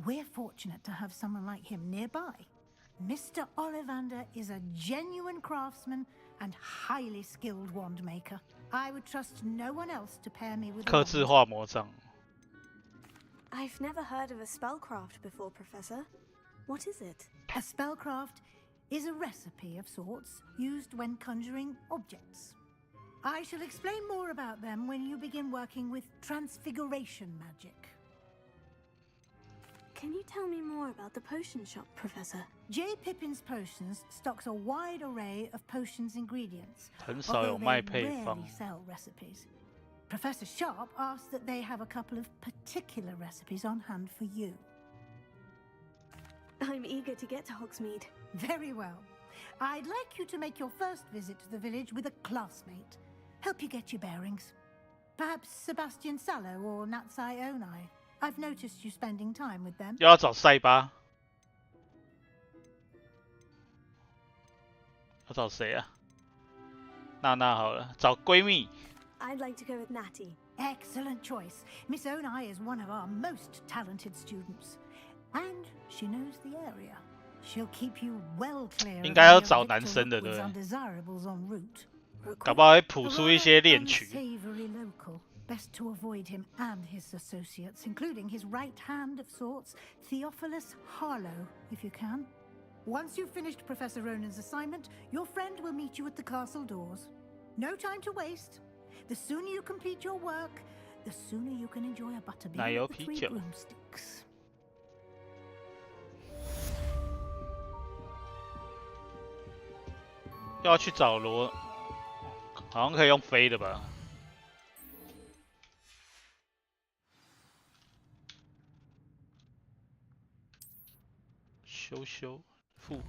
We're fortunate to have someone like him nearby. Mr. Ollivander is a genuine craftsman and highly skilled wand maker. I would trust no one else to pair me with a 客制化魔杖。I've never heard of a spellcraft before, Professor. What is it? A spellcraft is a recipe of sorts used when conjuring objects. I shall explain more about them when you begin working with transfiguration magic. Can you tell me more about the potion shop, Professor? J. Pippin's Potions stocks a wide array of potions ingredients, 很少有 although 卖 they 配方。 rarely sell recipes. Professor Sharp asked that they have a couple of particular recipes on hand for you. I'm eager to get to Hogsmeade. Very well. I'd like you to make your first visit to the village with a classmate. Help you get your bearings. Perhaps Sebastian Sallow or Natsai Onai. I've noticed you spending time with them. 要找塞巴，要找谁啊？娜娜好了，找闺蜜。 I'd like to go with Natty. Excellent choice. Miss Onai is one of our most talented students. And she knows the area. She'll keep you well clear 应该要 of 找 any 男生的，对 liquids 不对？ undesirables en route. 搞不好会谱出一些恋曲。 Unsavory local. Best to avoid him and his associates, including his right hand of sorts, Theophilus Harlow, if you can. Once you've finished Professor Ronan's assignment, your friend will meet you at the castle doors. No time to waste. The sooner you complete your work, the sooner you can enjoy a butterbeer 奶油 with 啤 the 3酒。 broomsticks. 要去找罗，好像可以用飞的吧？修复。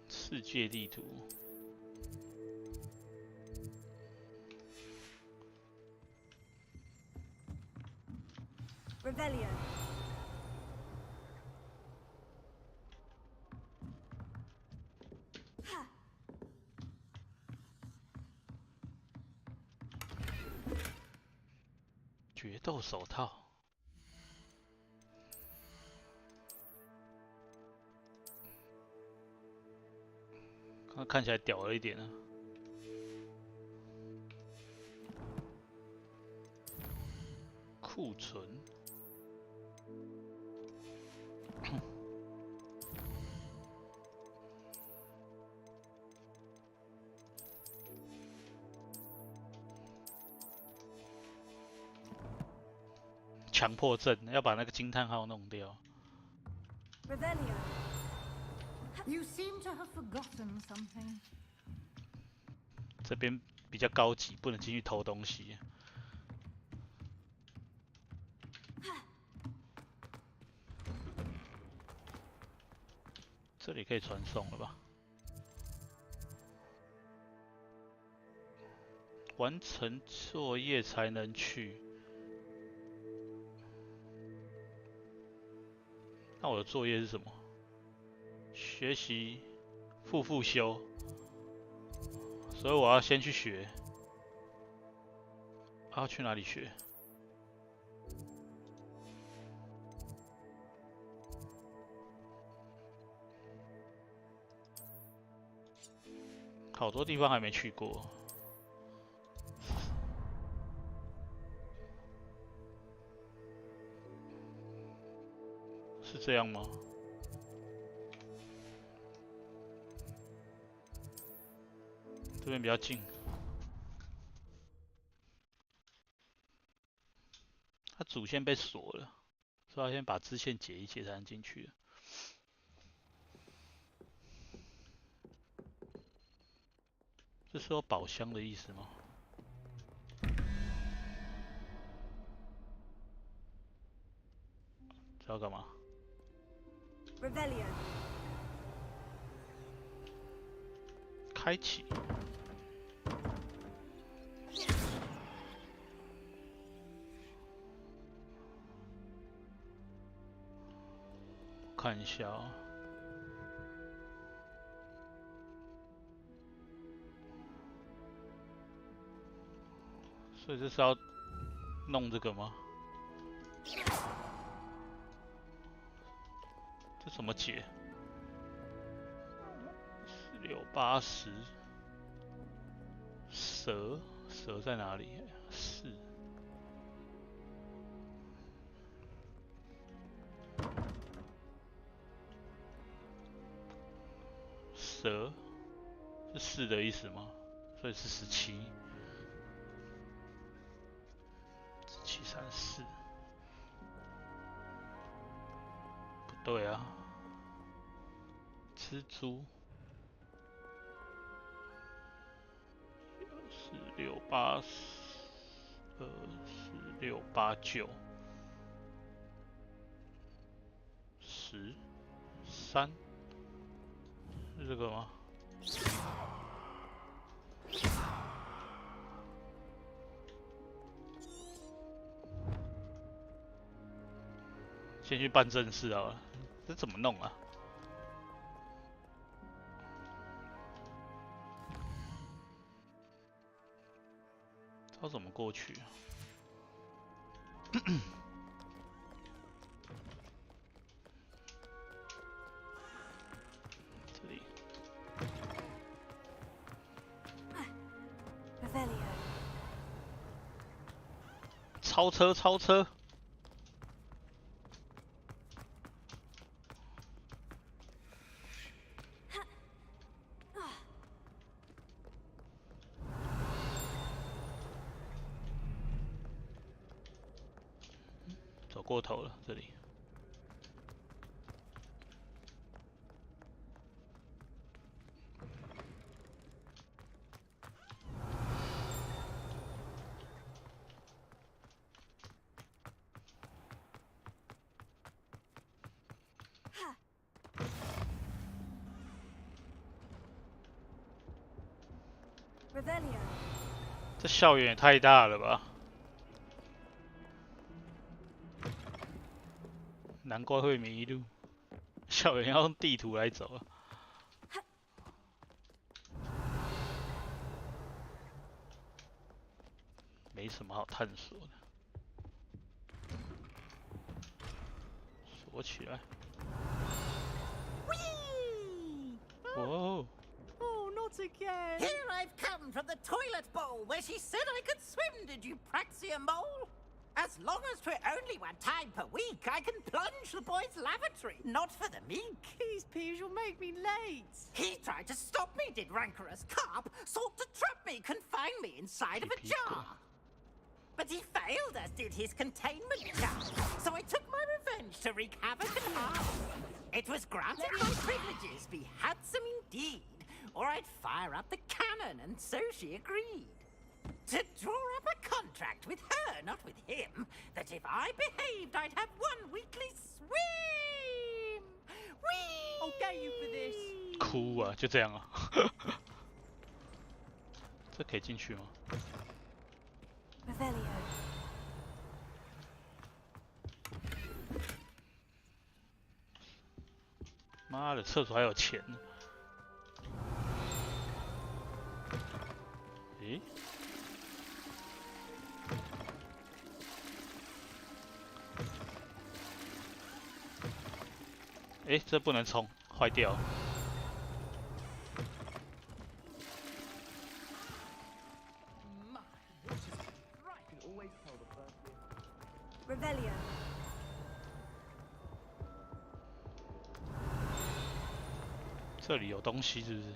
世界地图。 Revelio. 决斗手套，看起来屌了一点啊！库存，强迫症，要把那个惊叹号弄掉。 Revelio. You seem to have forgotten something. 这边比较高级，不能进去偷东西。这里可以传送了吧？完成作业才能去。那我的作业是什么？学习复修，所以我要先去学。要去哪里学？好多地方还没去过。是这样吗？这边比较近。它主线被锁了，所以要先把支线解一解才能进去。这是有宝箱的意思吗？这要干嘛 Revelio. 开启。看一下哦。所以这是要弄这个吗？这怎么解？16、80、蛇在哪里？是。蛇是4的意思吗？所以是17。1734。不对啊。蜘蛛。46824689。13。是这个吗？先去办正事好了，这怎么弄啊？要怎么过去啊？这里。超车！走过头了，这里。这校园也太大了吧！难怪会迷路，校园要用地图来走啊。没什么好探索的，锁起来。哦。 Again. Here I've come from the toilet bowl where she said I could swim, did you praxia mole? As long as 'twere only 1 time per week, I can plunge the boy's lavatory, not for the meek. Please, Peeves, you'll make me late. He tried to stop me, did rancorous carp, sought to trap me, confine me inside of a jar. But he failed, as did his containment jar, so I took my revenge to wreak havoc and harm. It was granted my privileges be handsome indeed, or I'd fire up the cannon, and so she agreed. To draw up a contract with her, not with him, that if I behaved, I'd have 1 weekly swim! Whee! I'll get you for this. 哭啊，就这样啊。这可以进去吗？ 妈的，厕所还有钱呢。 咦？哎，这不能冲，坏掉。这里有东西是不是？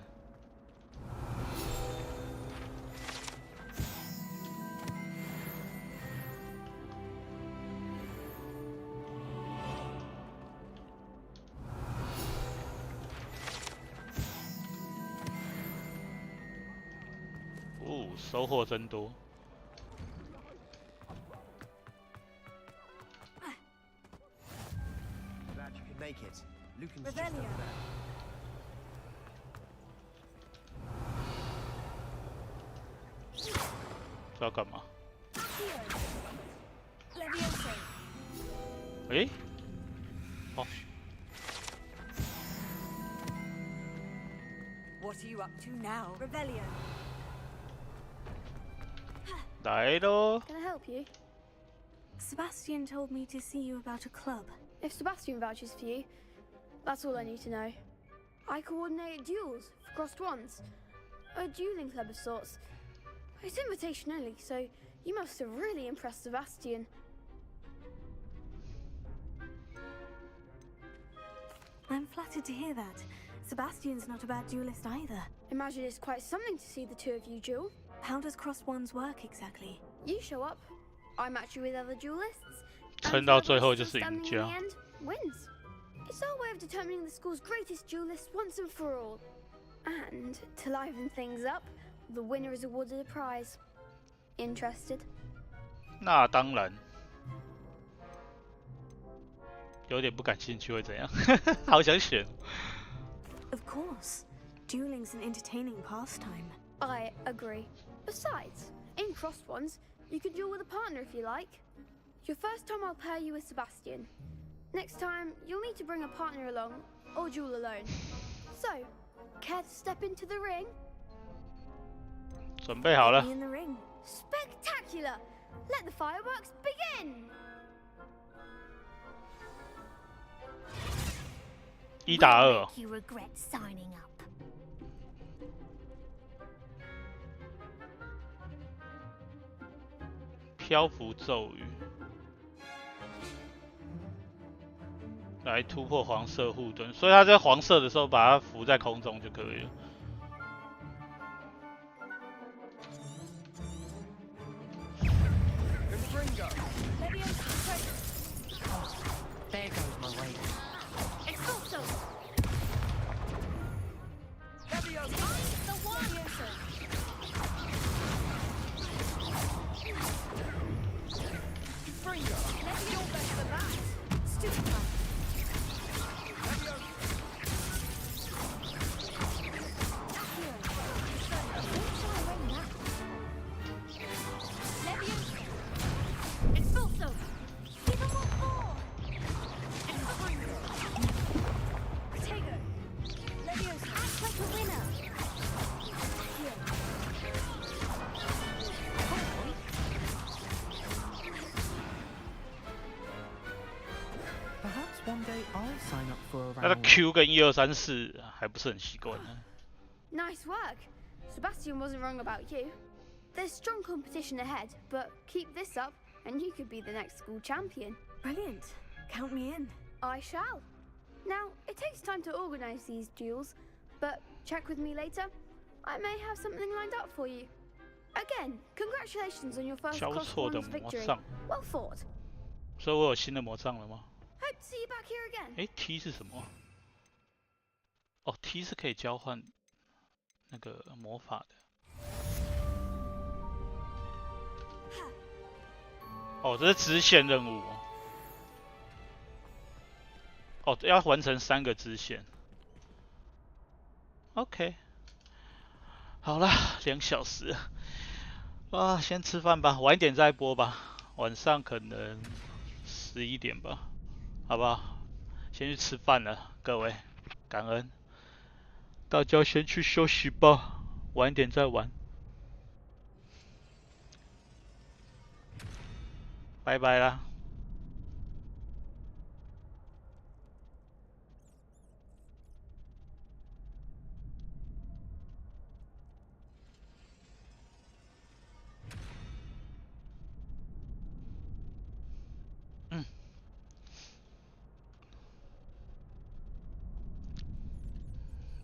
收获真多。这要干嘛？诶？哦。 What are you up to now? Revelio. 来咯。 Can I help you? Sebastian told me to see you about a club. If Sebastian vouches for you, that's all I need to know. I coordinate duels for crossed ones. A dueling club of sorts. It's invitation only, so you must have really impressed Sebastian. I'm flattered to hear that. Sebastian's not a bad duelist either. Imagine it's quite something to see the two of you duel. How does cross ones work exactly? You show up, I match you with other duelists, 撑到最后就是赢 in the 家。 end wins. It's our way of determining the school's greatest duelist once and for all. And to liven things up, the winner is awarded a prize. Interested? 那当然。有点不感兴趣会怎样？好想选。Of course. Dueling's an entertaining pastime. I agree. Besides, in cross ones, you can duel with a partner if you like. Your first time I'll pair you with Sebastian. Next time, you'll need to bring a partner along, or duel alone. So, care to step into the ring? 准备好了。 Be in the ring. Spectacular! Let the fireworks begin! 1打2。 Make you regret signing up. 漂浮咒语，来突破黄色护盾，所以他在黄色的时候把它浮在空中就可以了。There goes my way. Expulso! The one. Bringo! Let's get all back to the bat! Stupid time! Expulso. Give them what for. Potato! Leviosa! Act like a winner. Perhaps one day I'll sign up for a 他的 round. Q 跟1、2、3、4还不是很习惯呢。 Nice work! Sebastian wasn't wrong about you. There's strong competition ahead, but keep this up and you could be the next school champion. Brilliant. Count me in. I shall. Now, it takes time to organize these duels, but check with me later. I may have something lined up for you. Again, congratulations on your first 交 cross 错的 ones 魔 victory. 杖， Well fought. 所以我有新的魔杖了吗？ Hope to see you back here again. 哎 ，T 是什么？哦 ，T 是可以交换那个魔法的。哦，这是支线任务哦。哦，要完成3个支线。OK， 好啦，2小时啊，先吃饭吧，晚一点再播吧，晚上可能11点吧，好不好？先去吃饭了，各位，感恩，大家先去休息吧，晚一点再玩，拜拜啦。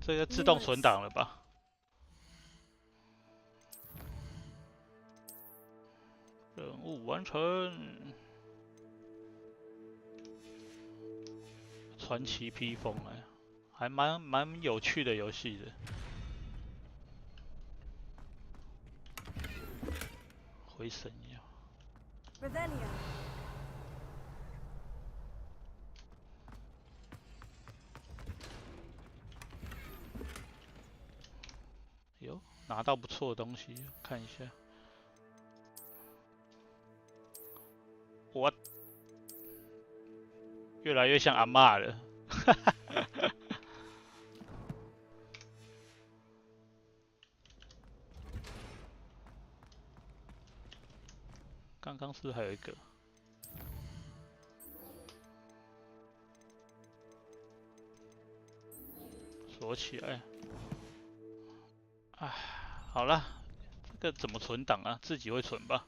这个自动存档了吧？任务完成。传奇披风哎，还蛮有趣的游戏的。回神药。Revelio. 有拿到不错的东西，看一下。我越来越像阿嬷了。刚刚是不是还有一个？锁起来。哎，好了，这个怎么存档啊？自己会存吧。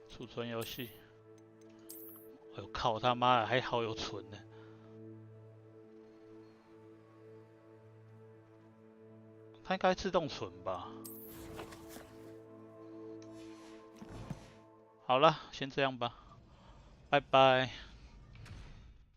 储存游戏。哎呦靠他妈的，还好有存呢。它应该自动存吧。好了，先这样吧，拜拜。